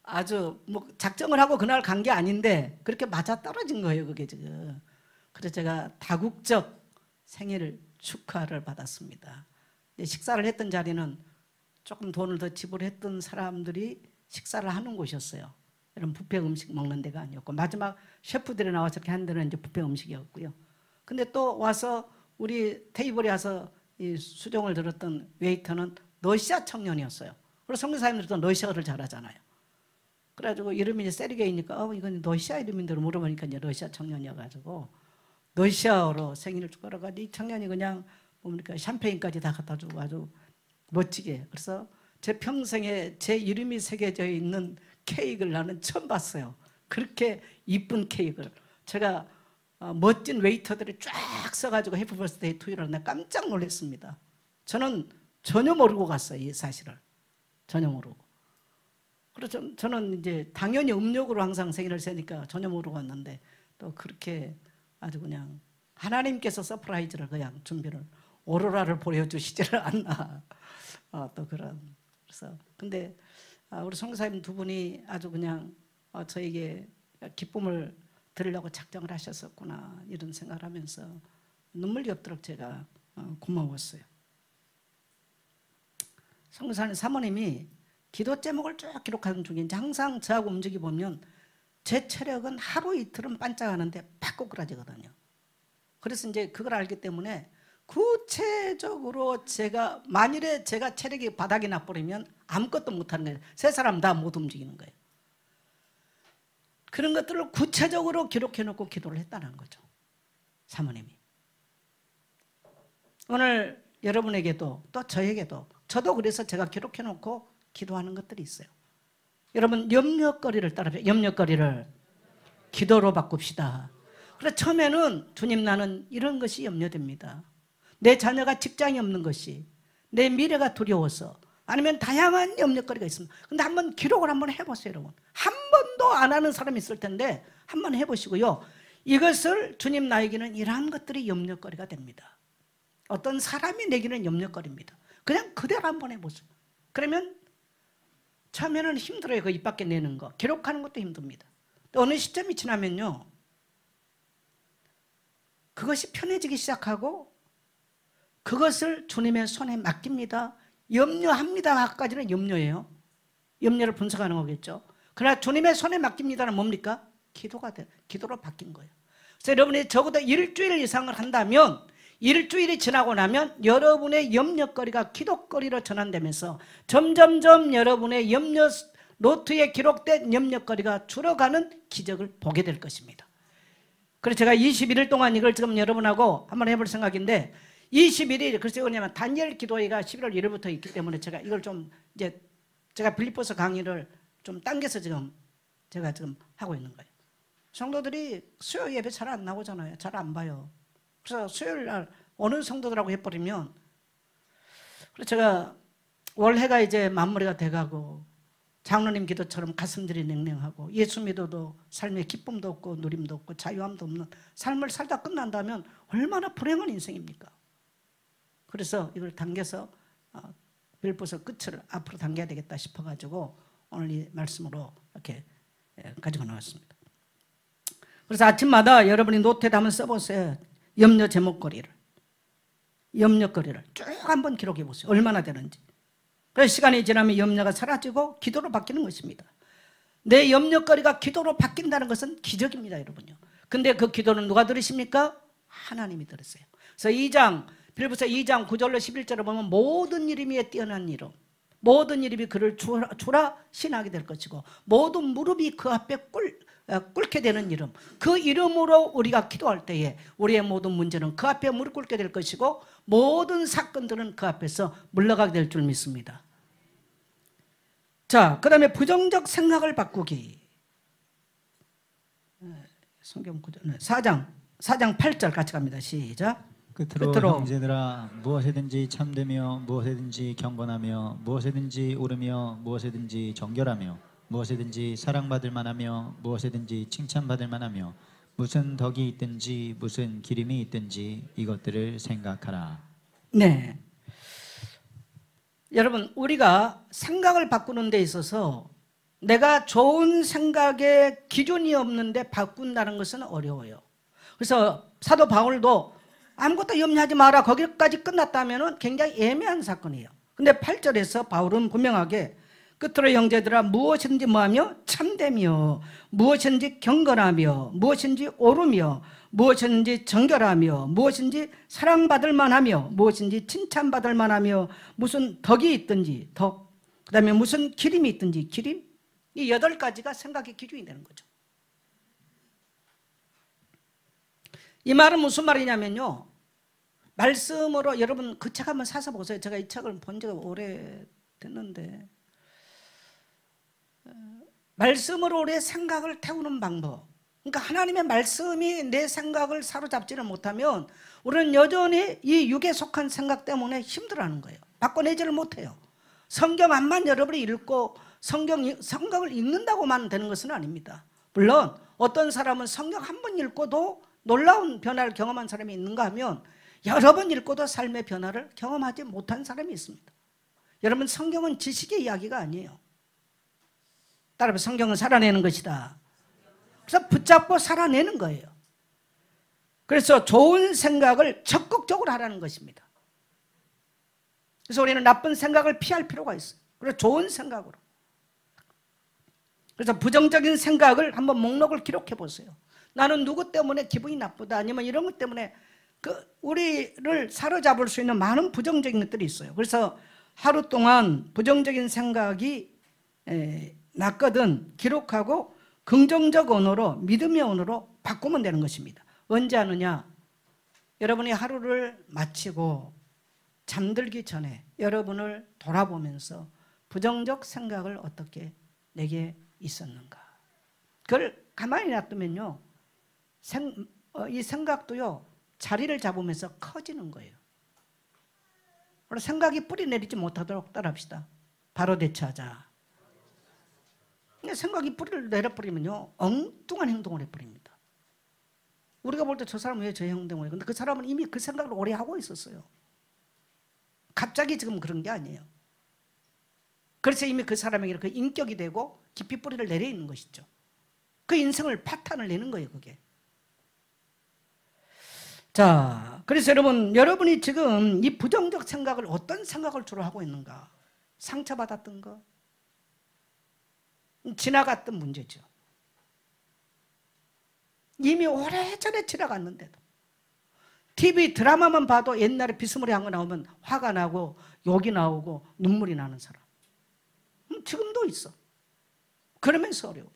Speaker 1: 아주 뭐 작정을 하고 그날 간 게 아닌데 그렇게 맞아떨어진 거예요, 그게 지금. 그래서 제가 다국적 생일 축하를 받았습니다. 식사를 했던 자리는 조금 돈을 더 지불했던 사람들이 식사를 하는 곳이었어요. 이런 뷔페 음식 먹는 데가 아니었고, 마지막 셰프들이 나와서 이렇게 한 데는 이제 뷔페 음식이었고요. 근데 또 와서 우리 테이블에 와서 이 수종을 들었던 웨이터는 러시아 청년이었어요. 그리고 선교사님들도 러시아어를 잘하잖아요. 그래가지고 이름이 이제 세르게이니까 이건 러시아 이름인데 물어보니까 이제 러시아 청년이어가지고 러시아어로 생일을 축하하고 이 청년이 그냥 뭡니까 샴페인까지 다 갖다 주고 아주 멋지게. 그래서 제 평생에 제 이름이 새겨져 있는 케이크를 나는 처음 봤어요. 그렇게 이쁜 케이크를. 제가 멋진 웨이터들이 쫙 써가지고 해피 버스데이 투 유를 내가 깜짝 놀랐습니다. 저는 전혀 모르고 갔어요. 이 사실을. 전혀 모르고. 그래서 저는 이제 당연히 음력으로 항상 생일을 세니까 전혀 모르고 왔는데 또 그렇게 아주 그냥 하나님께서 서프라이즈를 그냥 준비를 오로라를 보여주시지를 않나. 또 그런. 그래서 근데 우리 선교사님 두 분이 아주 그냥 저에게 기쁨을 드리려고 작정을 하셨었구나 이런 생각을 하면서 눈물이 없도록 제가 고마웠어요. 선교사님 사모님이 기도 제목을 쭉 기록하는 중에 이제 항상 저하고 움직이 보면 제 체력은 하루 이틀은 반짝하는데 팍 꼬꾸라지거든요. 그래서 이제 그걸 알기 때문에 구체적으로 제가 만일에 제가 체력이 바닥이 나버리면 아무것도 못하는 거예요. 세 사람 다 못 움직이는 거예요. 그런 것들을 구체적으로 기록해 놓고 기도를 했다는 거죠. 사모님이. 오늘 여러분에게도 또 저에게도 저도 그래서 제가 기록해 놓고 기도하는 것들이 있어요. 여러분 염려거리를 따라서 염려거리를 기도로 바꿉시다. 그래서 처음에는 주님 나는 이런 것이 염려됩니다. 내 자녀가 직장이 없는 것이 내 미래가 두려워서 아니면 다양한 염려거리가 있습니다. 근데 한번 기록을 한번 해보세요. 여러분 한 번도 안 하는 사람이 있을 텐데 한번 해보시고요. 이것을 주님 나에게는 이러한 것들이 염려거리가 됩니다. 어떤 사람이 내기는 염려거리입니다. 그냥 그대로 한번 해보세요. 그러면 처음에는 힘들어요. 그 입 밖에 내는 거 기록하는 것도 힘듭니다. 또 어느 시점이 지나면요 그것이 편해지기 시작하고 그것을 주님의 손에 맡깁니다. 염려합니다까지는 염려예요. 염려를 분석하는 거겠죠. 그러나 주님의 손에 맡깁니다는 뭡니까? 기도가 돼. 기도로 바뀐 거예요. 그래서 여러분이 적어도 일주일 이상을 한다면 일주일이 지나고 나면 여러분의 염려거리가 기도거리로 전환되면서 점점점 여러분의 염려 노트에 기록된 염려거리가 줄어가는 기적을 보게 될 것입니다. 그래서 제가 21일 동안 이걸 지금 여러분하고 한번 해볼 생각인데 21일 글쎄요 왜냐면 다니엘 기도회가 11월 1일부터 있기 때문에 제가 이걸 좀 이제 제가 빌립보서 강의를 좀 당겨서 제가 지금 하고 있는 거예요. 성도들이 수요 예배 잘 안 나오잖아요. 잘 안 봐요. 그래서 수요일 날 어느 성도들하고 해버리면 그래서 제가 월해가 이제 마무리가 돼가고 장로님 기도처럼 가슴들이 냉랭하고 예수 믿어도 삶에 기쁨도 없고 누림도 없고 자유함도 없는 삶을 살다 끝난다면 얼마나 불행한 인생입니까? 그래서 이걸 당겨서 빌립보서 끝을 앞으로 당겨야 되겠다 싶어가지고 오늘 이 말씀으로 이렇게 가지고 나왔습니다. 그래서 아침마다 여러분이 노트에 한번 써보세요. 염려 제목거리를 쭉 한번 기록해 보세요. 얼마나 되는지. 그래서 시간이 지나면 염려가 사라지고 기도로 바뀌는 것입니다. 내 염려거리가 기도로 바뀐다는 것은 기적입니다, 여러분요. 근데 그 기도는 누가 들으십니까? 하나님이 들으세요. 그래서 빌립보서 2장 9절로 11절을 보면 모든 이름이 뛰어난 이름, 모든 이름이 그를 주라 신하게 될 것이고 모든 무릎이 그 앞에 꿇게 되는 이름, 그 이름으로 우리가 기도할 때에 우리의 모든 문제는 그 앞에 무릎 꿇게 될 것이고 모든 사건들은 그 앞에서 물러가게 될 줄 믿습니다. 자, 그 다음에 부정적 생각을 바꾸기. 성경 구절 4장 8절 같이 갑니다. 시작.
Speaker 2: 끝으로 형제들아 무엇이든지 참되며 무엇이든지 경건하며 무엇이든지 옳으며 무엇이든지 정결하며 무엇이든지 사랑받을 만하며 무엇이든지 칭찬받을 만하며 무슨 덕이 있든지 무슨 기림이 있든지 이것들을 생각하라.
Speaker 1: 네, 여러분 우리가 생각을 바꾸는 데 있어서 내가 좋은 생각에 기준이 없는데 바꾼다는 것은 어려워요. 그래서 사도 바울도 아무것도 염려하지 마라 거기까지 끝났다면 굉장히 애매한 사건이에요. 근데 8절에서 바울은 분명하게 끝으로 형제들아 무엇이든지 뭐하며 참되며 무엇이든지 경건하며 무엇이든지 옳으며 무엇이든지 정결하며 무엇이든지 사랑받을 만하며 무엇이든지 칭찬받을 만하며 무슨 덕이 있든지 덕, 그 다음에 무슨 기림이 있든지 기림, 이 8가지가 생각의 기준이 되는 거죠. 이 말은 무슨 말이냐면요, 말씀으로 여러분 그 책 한번 사서 보세요. 제가 이 책을 본 지가 오래됐는데, 말씀으로 우리의 생각을 태우는 방법, 그러니까 하나님의 말씀이 내 생각을 사로잡지를 못하면 우리는 여전히 이 육에 속한 생각 때문에 힘들어하는 거예요. 바꿔내지를 못해요. 성경 안만 여러분이 읽고 성경을 읽는다고만 되는 것은 아닙니다. 물론 어떤 사람은 성경 한 번 읽고도 놀라운 변화를 경험한 사람이 있는가 하면 여러 번 읽고도 삶의 변화를 경험하지 못한 사람이 있습니다. 여러분, 성경은 지식의 이야기가 아니에요. 따라서 성경은 살아내는 것이다. 그래서 붙잡고 살아내는 거예요. 그래서 좋은 생각을 적극적으로 하라는 것입니다. 그래서 우리는 나쁜 생각을 피할 필요가 있어요. 그래서 좋은 생각으로. 그래서 부정적인 생각을 한번 목록을 기록해 보세요. 나는 누구 때문에 기분이 나쁘다, 아니면 이런 것 때문에 우리를 사로잡을 수 있는 많은 부정적인 것들이 있어요. 그래서 하루 동안 부정적인 생각이 났거든 기록하고 긍정적 언어로, 믿음의 언어로 바꾸면 되는 것입니다. 언제 하느냐? 여러분이 하루를 마치고 잠들기 전에 여러분을 돌아보면서 부정적 생각을 어떻게 내게 있었는가, 그걸 가만히 놔두면요, 이 생각도요 자리를 잡으면서 커지는 거예요. 생각이 뿌리 내리지 못하도록 따라합시다. 바로 대처하자. 생각이 뿌리를 내려버리면요 엉뚱한 행동을 해버립니다. 우리가 볼 때 저 사람은 왜 저 행동을 해요? 근데 그 사람은 이미 그 생각을 오래 하고 있었어요. 갑자기 지금 그런 게 아니에요. 그래서 이미 그 사람에게 그 인격이 되고 깊이 뿌리를 내려 있는 것이죠. 그 인생을 파탄을 내는 거예요, 그게. 자, 그래서 여러분이 지금 이 부정적 생각을, 어떤 생각을 주로 하고 있는가? 상처받았던 거, 지나갔던 문제죠. 이미 오래전에 지나갔는데도 TV 드라마만 봐도 옛날에 비스무리한 거 나오면 화가 나고 욕이 나오고 눈물이 나는 사람 지금도 있어. 그러면서 어려워.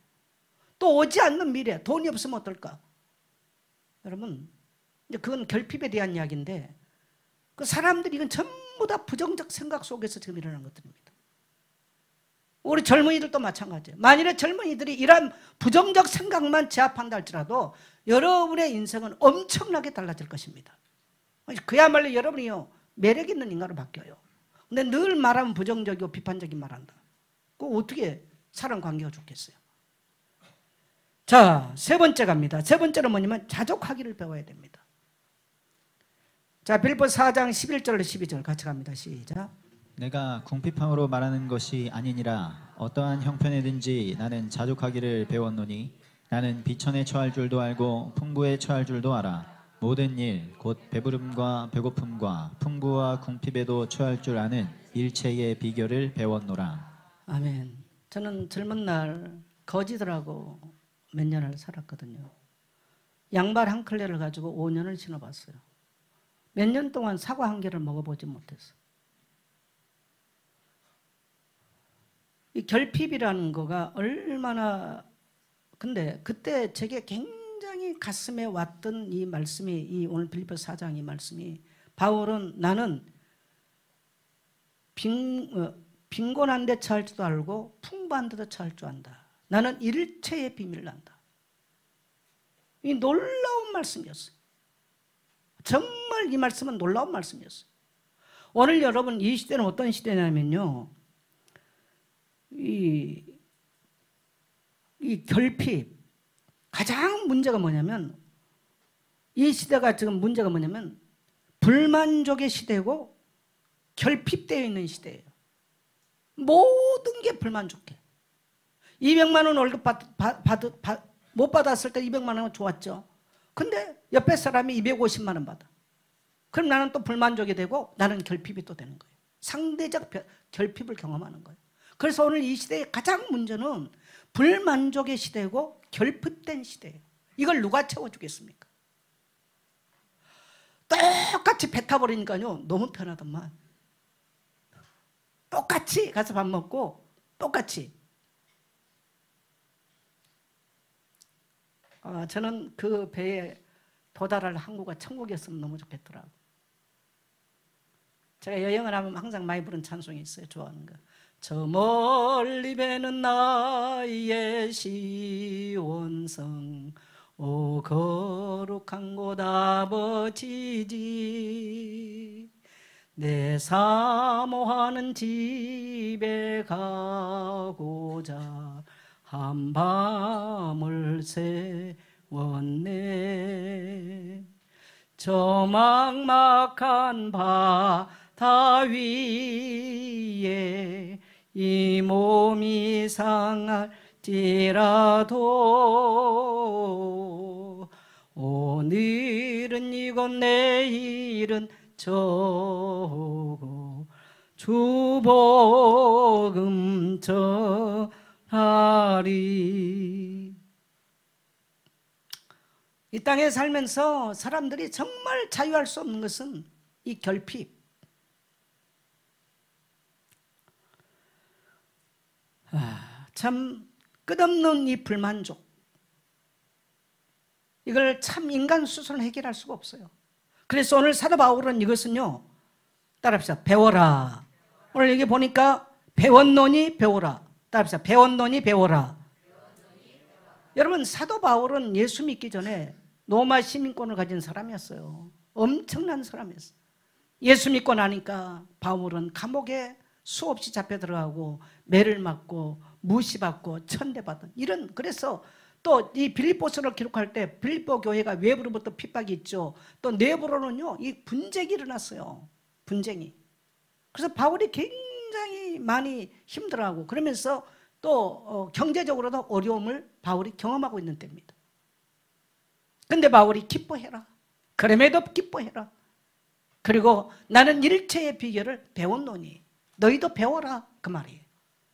Speaker 1: 또 오지 않는 미래, 돈이 없으면 어떨까? 여러분, 이제 그건 결핍에 대한 이야기인데, 그 사람들이 이건 전부 다 부정적 생각 속에서 지금 일어나는 것들입니다. 우리 젊은이들도 마찬가지예요. 만일에 젊은이들이 이런 부정적 생각만 제압한다 할지라도 여러분의 인생은 엄청나게 달라질 것입니다. 그야말로 여러분이요 매력 있는 인간으로 바뀌어요. 근데 늘 말하면 부정적이고 비판적인 말한다. 그거 어떻게 사람 관계가 좋겠어요? 자, 세 번째 갑니다. 세 번째는 뭐냐면 자족하기를 배워야 됩니다. 자, 빌립보 4장 11절 12절 같이 갑니다. 시작.
Speaker 2: 내가 궁핍함으로 말하는 것이 아니니라. 어떠한 형편에든지 나는 자족하기를 배웠노니 나는 비천에 처할 줄도 알고 풍부에 처할 줄도 알아. 모든 일 곧 배부름과 배고픔과 풍부와 궁핍에도 처할 줄 아는 일체의 비결을 배웠노라.
Speaker 1: 아멘. 저는 젊은 날 거지들하고 몇 년을 살았거든요. 양말 한 켤레를 가지고 5년을 신어봤어요. 몇 년 동안 사과 한 개를 먹어보지 못했어요. 이 결핍이라는 거가 얼마나, 근데 그때 제게 굉장히 가슴에 왔던 이 말씀이, 이 오늘 빌립보 4장 이 말씀이, 바울은 나는 빈곤한 데 처할 줄도 알고 풍부한 데도 처할 줄 안다. 나는 일체의 비밀을 안다. 이 놀라운 말씀이었어요. 정말 이 말씀은 놀라운 말씀이었어요. 오늘 여러분, 이 시대는 어떤 시대냐면요, 이 결핍, 가장 문제가 뭐냐면, 이 시대가 지금 문제가 뭐냐면 불만족의 시대고 결핍되어 있는 시대예요. 모든 게 불만족해. 200만 원 월급 못 받았을 때 200만 원은 좋았죠. 근데 옆에 사람이 250만 원 받아. 그럼 나는 또 불만족이 되고 나는 결핍이 또 되는 거예요. 상대적 결핍을 경험하는 거예요. 그래서 오늘 이 시대의 가장 문제는 불만족의 시대고 결핍된 시대예요. 이걸 누가 채워주겠습니까? 똑같이 배 타버리니까요 너무 편하더만. 똑같이 가서 밥 먹고 똑같이. 저는 그 배에 도달할 항구가 천국이었으면 너무 좋겠더라고요. 제가 여행을 하면 항상 많이 부른 찬송이 있어요. 좋아하는 거. 저 멀리 배는 나의 시온성, 오 거룩한 곳 아버지지. 내 사모하는 집에 가고자 한 밤을 새웠네. 저 막막한 바다 위에 이 몸이 상할지라도 오늘은 이곳 내일은 저곳 주 복음 전하리. 이 땅에 살면서 사람들이 정말 자유할 수 없는 것은 이 결핍. 참 끝없는 이 불만족. 이걸 참 인간 스스로는 해결할 수가 없어요. 그래서 오늘 사도 바울은 이것은요, 따라합시다. 배워라. 오늘 여기 보니까 배웠노니 배워라. 따라합시다. 배웠노니 배워라. 여러분, 사도 바울은 예수 믿기 전에 로마 시민권을 가진 사람이었어요. 엄청난 사람이었어요. 예수 믿고 나니까 바울은 감옥에 수없이 잡혀 들어가고 매를 맞고 무시받고 천대받은 이런. 그래서 또 이 빌립보서를 기록할 때 빌립보 교회가 외부로부터 핍박이 있죠. 또 내부로는요 이 분쟁이 일어났어요. 분쟁이. 그래서 바울이 굉장히 많이 힘들어하고 그러면서 또 경제적으로도 어려움을 바울이 경험하고 있는 때입니다. 근데 바울이 기뻐해라. 그럼에도 기뻐해라. 그리고 나는 일체의 비결을 배웠노니 너희도 배워라. 그 말이에요.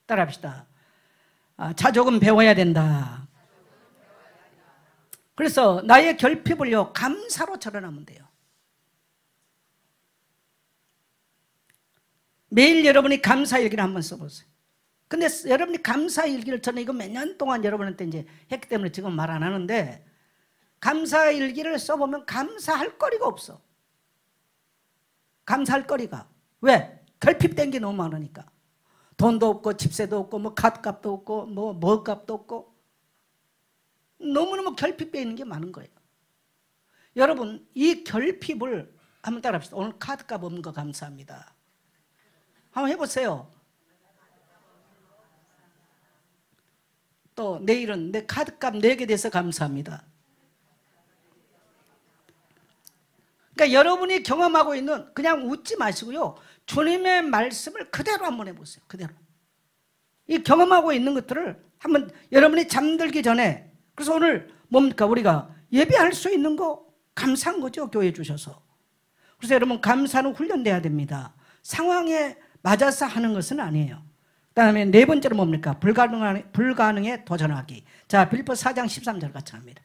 Speaker 1: 따라합시다. 자족은 배워야 된다. 그래서 나의 결핍을요 감사로 절어나면 돼요. 매일 여러분이 감사일기를 한번 써보세요. 근데 여러분이 감사일기를 저는 이거 몇 년 동안 여러분한테 이제 했기 때문에 지금 말 안 하는데, 감사일기를 써보면 감사할 거리가 없어. 감사할 거리가. 왜? 결핍된 게 너무 많으니까. 돈도 없고 집세도 없고 뭐 카드값도 없고 뭐 먹값도 없고 너무너무 결핍되어 있는 게 많은 거예요. 여러분 이 결핍을 한번 따라합시다. 오늘 카드값 없는 거 감사합니다. 한번 해보세요. 또 내일은 내 카드값 내게 돼서 감사합니다. 그러니까 여러분이 경험하고 있는, 그냥 웃지 마시고요, 주님의 말씀을 그대로 한번 해보세요. 그대로 이 경험하고 있는 것들을 한번 여러분이 잠들기 전에. 그래서 오늘 뭡니까? 우리가 예배할 수 있는 거 감사한 거죠. 교회 주셔서. 그래서 여러분 감사는 훈련돼야 됩니다. 상황에 맞아서 하는 것은 아니에요. 그 다음에 네 번째로 뭡니까? 불가능에 도전하기. 자, 빌립보 4장 13절 같이 합니다.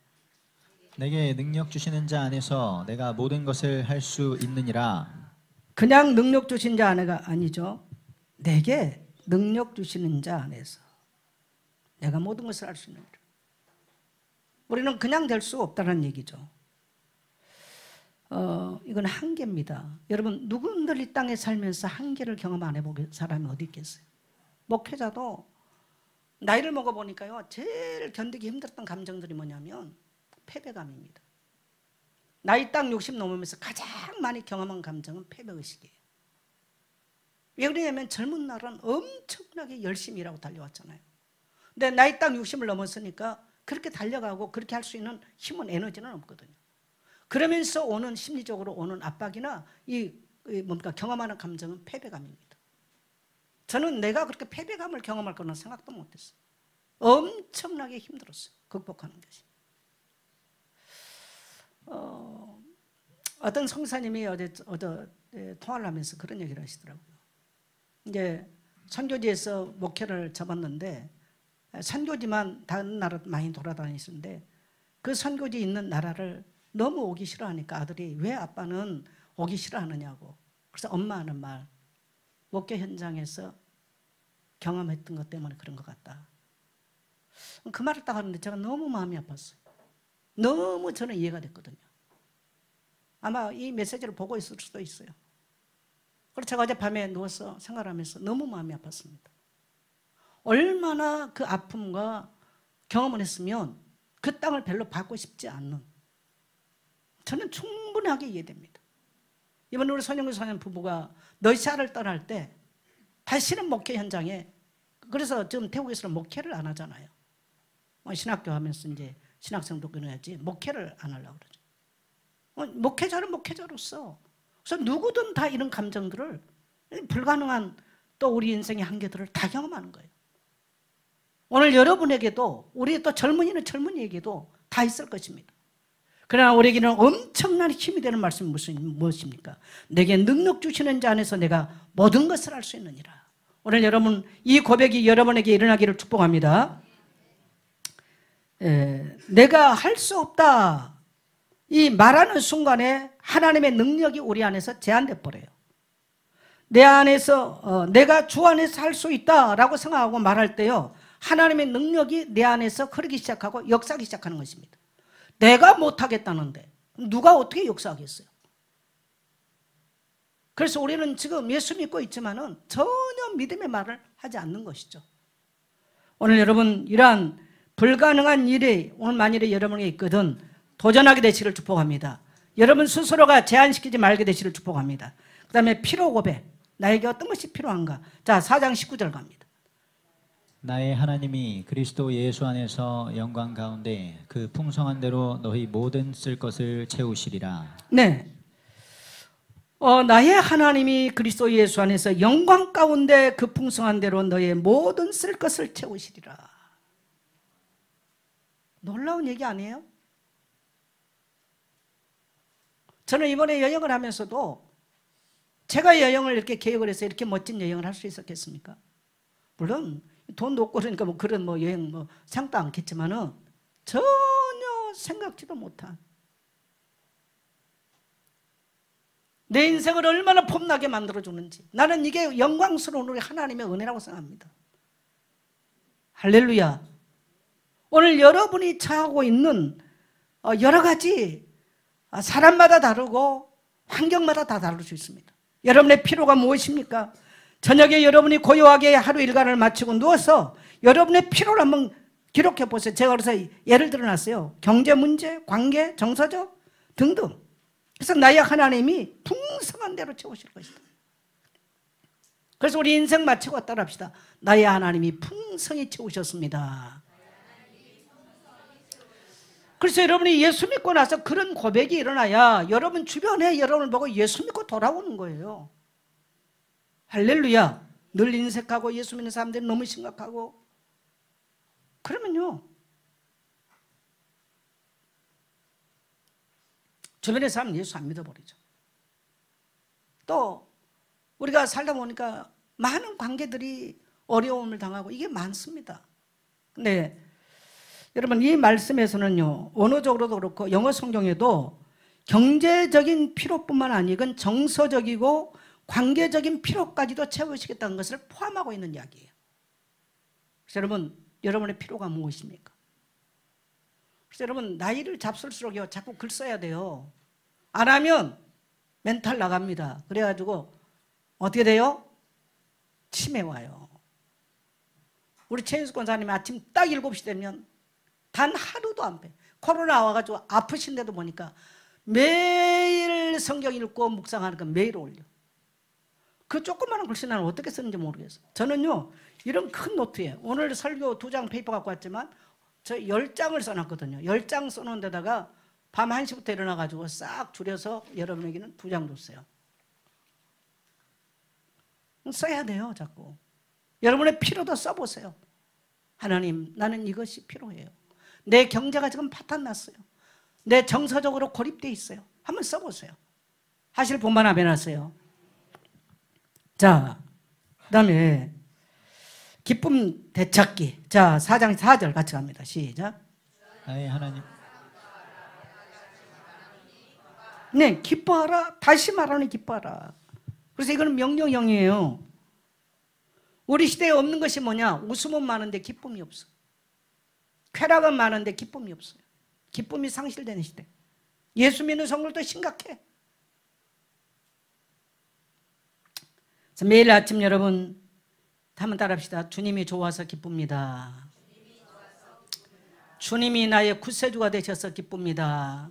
Speaker 2: 내게 능력 주시는 자 안에서 내가 모든 것을 할 수 있느니라.
Speaker 1: 그냥 능력 주신 자 안에가 아니죠. 내게 능력 주시는 자 안에서 내가 모든 것을 할 수 있느니라. 우리는 그냥 될 수 없다는 얘기죠. 이건 한계입니다. 여러분 누군들 이 땅에 살면서 한계를 경험 안 해본 사람이 어디 있겠어요? 목회자도 나이를 먹어보니까요 제일 견디기 힘들었던 감정들이 뭐냐면 패배감입니다. 나이 딱 60 넘으면서 가장 많이 경험한 감정은 패배의식이에요. 왜 그러냐면 젊은 날은 엄청나게 열심히 일하고 달려왔잖아요. 근데 나이 딱 60을 넘었으니까 그렇게 달려가고 그렇게 할 수 있는 힘은, 에너지는 없거든요. 그러면서 오는 심리적으로 오는 압박이나 뭡니까 경험하는 감정은 패배감입니다. 저는 내가 그렇게 패배감을 경험할 거는 생각도 못했어요. 엄청나게 힘들었어요. 극복하는 것이. 어떤 성사님이 어제 통화를 하면서 그런 얘기를 하시더라고요. 이제 선교지에서 목회를 접었는데 선교지만 다른 나라 많이 돌아다니시는데 그 선교지 있는 나라를 너무 오기 싫어하니까 아들이 왜 아빠는 오기 싫어하느냐고. 그래서 엄마 하는 말, 목회 현장에서 경험했던 것 때문에 그런 것 같다. 그 말을 딱 하는데 제가 너무 마음이 아팠어요. 너무 저는 이해가 됐거든요. 아마 이 메시지를 보고 있을 수도 있어요. 그래서 제가 어젯밤에 누워서 생각하면서 너무 마음이 아팠습니다. 얼마나 그 아픔과 경험을 했으면 그 땅을 별로 받고 싶지 않는, 저는 충분하게 이해됩니다. 이번에 우리 손영규 소년 부부가 러시아를 떠날 때 다시는 목회 현장에, 그래서 지금 태국에서는 목회를 안 하잖아요. 신학교 하면서 이제 신학생도 끊어야지 목회를 안 하려고 그러죠. 목회자는 목회자로서, 그래서 누구든 다 이런 감정들을, 불가능한 또 우리 인생의 한계들을 다 경험하는 거예요. 오늘 여러분에게도, 우리 또 젊은이는 젊은이에게도 다 있을 것입니다. 그러나 우리에게는 엄청난 힘이 되는 말씀이 무엇입니까? 내게 능력 주시는 자 안에서 내가 모든 것을 할 수 있느니라. 오늘 여러분, 이 고백이 여러분에게 일어나기를 축복합니다. 내가 할 수 없다, 이 말하는 순간에 하나님의 능력이 우리 안에서 제한돼 버려요. 내 안에서 내가 주 안에서 할 수 있다라고 생각하고 말할 때요, 하나님의 능력이 내 안에서 흐르기 시작하고 역사하기 시작하는 것입니다. 내가 못하겠다는데 누가 어떻게 역사하겠어요? 그래서 우리는 지금 예수 믿고 있지만은 전혀 믿음의 말을 하지 않는 것이죠. 오늘 여러분, 이러한 불가능한 일이 오늘 만일에 여러분에게 있거든 도전하게 되시기를 축복합니다. 여러분 스스로가 제한시키지 말게 되시기를 축복합니다. 그 다음에 필요 고백, 나에게 어떤 것이 필요한가. 자, 4장 19절 갑니다.
Speaker 2: 나의 하나님이 그리스도 예수 안에서 영광 가운데 그 풍성한 대로 너희 모든 쓸 것을 채우시리라.
Speaker 1: 네, 나의 하나님이 그리스도 예수 안에서 영광 가운데 그 풍성한 대로 너의 모든 쓸 것을 채우시리라. 놀라운 얘기 아니에요? 저는 이번에 여행을 하면서도 제가 여행을 이렇게 계획을 해서 이렇게 멋진 여행을 할 수 있었겠습니까? 물론 돈도 없고 그러니까 뭐 그런 뭐 여행 뭐 상도 않겠지만은 전혀 생각지도 못한, 내 인생을 얼마나 폼나게 만들어주는지, 나는 이게 영광스러운 우리 하나님의 은혜라고 생각합니다. 할렐루야. 오늘 여러분이 처하고 있는 여러 가지 사람마다 다르고 환경마다 다 다를 수 있습니다. 여러분의 필요가 무엇입니까? 저녁에 여러분이 고요하게 하루 일과를 마치고 누워서 여러분의 필요를 한번 기록해 보세요. 제가 그래서 예를 들어놨어요. 경제 문제, 관계, 정서적 등등. 그래서 나의 하나님이 풍성한 대로 채우실 것이다. 그래서 우리 인생 마치고 따라합시다. 나의 하나님이 풍성히 채우셨습니다. 그래서 여러분이 예수 믿고 나서 그런 고백이 일어나야 여러분 주변에 여러분을 보고 예수 믿고 돌아오는 거예요. 할렐루야. 늘 인색하고 예수 믿는 사람들이 너무 심각하고 그러면요, 주변의 사람은 예수 안 믿어버리죠. 또 우리가 살다 보니까 많은 관계들이 어려움을 당하고 이게 많습니다. 근데 여러분, 이 말씀에서는요, 언어적으로도 그렇고 영어 성경에도 경제적인 필요뿐만 아니고 정서적이고 관계적인 필요까지도 채우시겠다는 것을 포함하고 있는 이야기예요. 그래서 여러분, 여러분의 필요가 무엇입니까? 그래서 여러분, 나이를 잡술수록요 자꾸 글 써야 돼요. 안 하면 멘탈 나갑니다. 그래가지고 어떻게 돼요? 치매 와요. 우리 최인숙 권사님이 아침 딱 7시 되면 단 하루도 안 빼. 코로나 와가지고 아프신데도 보니까 매일 성경 읽고 묵상하는 거 매일 올려. 그 조그마한 글씨 나는 어떻게 쓰는지 모르겠어요. 저는요, 이런 큰 노트에 오늘 설교 2장 페이퍼 갖고 왔지만 저 10장을 써놨거든요. 10장 써놓은 데다가 밤 1시부터 일어나가지고 싹 줄여서 여러분에게는 2장 줬어요. 써야 돼요, 자꾸. 여러분의 필요도 써보세요. 하나님, 나는 이것이 필요해요. 내 경제가 지금 파탄났어요. 내 정서적으로 고립되어 있어요. 한번 써보세요. 하실 분만 하면 하세요. 자, 그 다음에 기쁨 되찾기. 자, 4장 4절 같이 갑니다. 시작.
Speaker 2: 나의 하나님.
Speaker 1: 네, 기뻐하라. 다시 말하니 기뻐하라. 그래서 이거는 명령형이에요. 우리 시대에 없는 것이 뭐냐? 웃음은 많은데 기쁨이 없어. 쾌락은 많은데 기쁨이 없어요. 기쁨이 상실되는 시대. 예수 믿는 성도도 심각해. 그래서 매일 아침 여러분 한번 따라합시다. 주님이 좋아서 기쁩니다. 주님이 나의 구세주가 되셔서 기쁩니다.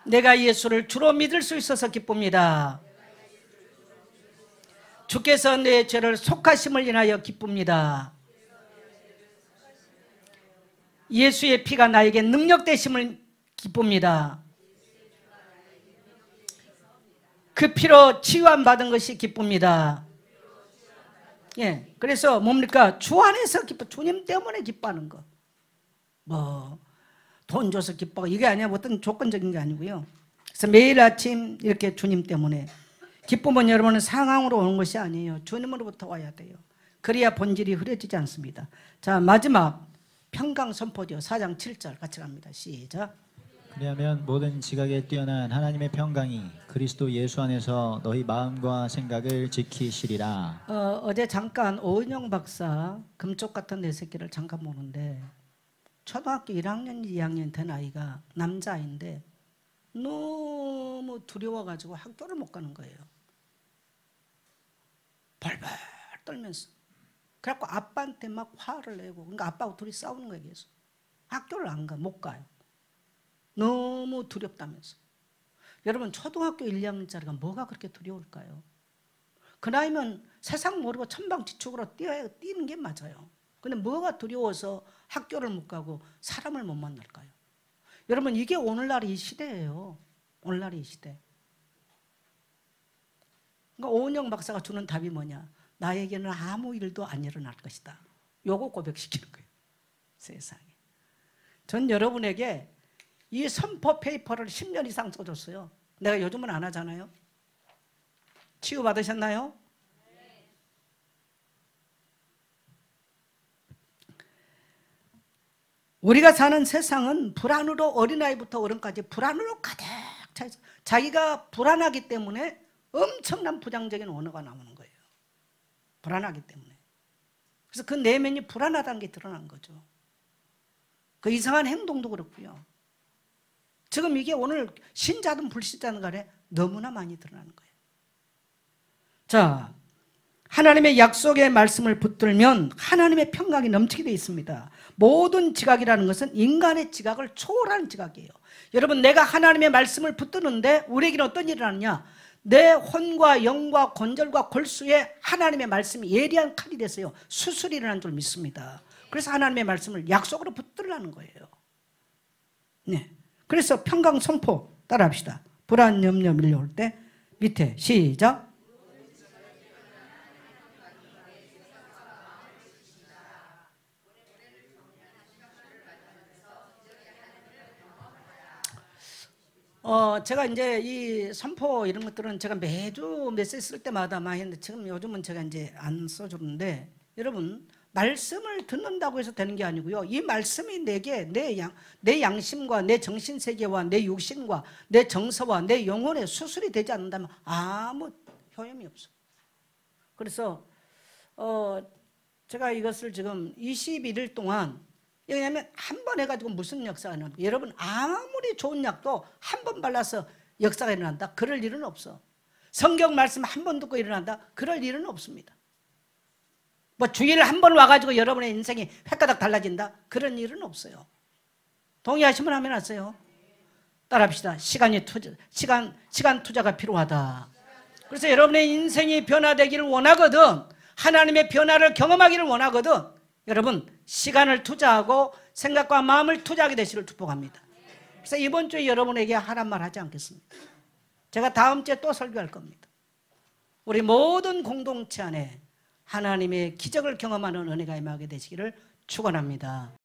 Speaker 1: 내가 예수를 주로 믿을 수 있어서 기쁩니다. 주께서 내 죄를 속하심을 인하여 기쁩니다. 예수의 피가 나에게 능력 되심을 기쁩니다. 그 피로 치유함 받은 것이 기쁩니다. 예, 그래서 뭡니까? 주 안에서 기뻐. 주님 때문에 기뻐하는 거. 뭐 돈 줘서 기뻐 이게 아니야. 어떤 조건적인 게 아니고요. 그래서 매일 아침 이렇게 주님 때문에 기쁨은 여러분은 상황으로 오는 것이 아니에요. 주님으로부터 와야 돼요. 그래야 본질이 흐려지지 않습니다. 자, 마지막 평강 선포죠. 4장 7절 같이 갑니다. 시작.
Speaker 2: 그리하면 모든 지각에 뛰어난 하나님의 평강이 그리스도 예수 안에서 너희 마음과 생각을 지키시리라.
Speaker 1: 어제 잠깐 오은영 박사 금쪽 같은 내 새끼를 잠깐 보는데 초등학교 1학년, 2학년 된 아이가 남자아이인데 너무 두려워가지고 학교를 못 가는 거예요. 벌벌 떨면서. 그래갖고 아빠한테 막 화를 내고, 그러니까 아빠하고 둘이 싸우는 거예요. 계속. 학교를 안 가, 못 가요. 너무 두렵다면서. 여러분 초등학교 1, 2학년짜리가 뭐가 그렇게 두려울까요? 그 나이면 세상 모르고 천방지축으로 뛰는 게 맞아요. 근데 뭐가 두려워서 학교를 못 가고 사람을 못 만날까요? 여러분 이게 오늘날 이 시대예요. 오늘날 이 시대. 그러니까 오은영 박사가 주는 답이 뭐냐? 나에게는 아무 일도 안 일어날 것이다. 요거 고백시키는 거예요. 세상에. 전 여러분에게 이 선포 페이퍼를 10년 이상 써줬어요. 내가 요즘은 안 하잖아요. 치유받으셨나요? 우리가 사는 세상은 불안으로 어린아이부터 어른까지 불안으로 가득 차 있어. 자기가 불안하기 때문에 엄청난 부정적인 언어가 나오는 거예요. 불안하기 때문에. 그래서 그 내면이 불안하다는 게 드러난 거죠. 그 이상한 행동도 그렇고요. 지금 이게 오늘 신자든 불신자든 간에 너무나 많이 드러나는 거예요. 자, 하나님의 약속의 말씀을 붙들면 하나님의 평강이 넘치게 되어 있습니다. 모든 지각이라는 것은 인간의 지각을 초월하는 지각이에요. 여러분 내가 하나님의 말씀을 붙드는데 우리에게는 어떤 일이 일어나느냐? 내 혼과 영과 관절과 골수에 하나님의 말씀이 예리한 칼이 됐어요. 수술이 일어난 줄 믿습니다. 그래서 하나님의 말씀을 약속으로 붙들라는 거예요. 네. 그래서 평강 선포 따라합시다. 불안 염려 밀려올 때 밑에 시작. 제가 이제 이 선포 이런 것들은 제가 매주 메시지 쓸 때마다 많이 했는데 지금 요즘은 제가 이제 안 써주는데 여러분 말씀을 듣는다고 해서 되는 게 아니고요. 이 말씀이 내게 내 양심과 내 정신세계와 내 육신과 내 정서와 내 영혼에 수술이 되지 않는다면 아무 효험이 없어. 그래서 제가 이것을 지금 21일 동안 왜냐하면 한 번 해가지고 무슨 역사가 일어납니까? 여러분 아무리 좋은 약도 한 번 발라서 역사가 일어난다? 그럴 일은 없어. 성경 말씀 한 번 듣고 일어난다? 그럴 일은 없습니다. 뭐 주일 한 번 와가지고 여러분의 인생이 획가닥 달라진다? 그런 일은 없어요. 동의하시면 하면 하세요. 따라합시다. 시간 투자가 필요하다. 그래서 여러분의 인생이 변화되기를 원하거든, 하나님의 변화를 경험하기를 원하거든, 여러분 시간을 투자하고 생각과 마음을 투자하게 되시기를 축복합니다. 그래서 이번 주에 여러분에게 하란 말 하지 않겠습니다. 제가 다음 주에 또 설교할 겁니다. 우리 모든 공동체 안에 하나님의 기적을 경험하는 은혜가 임하게 되시기를 축원합니다.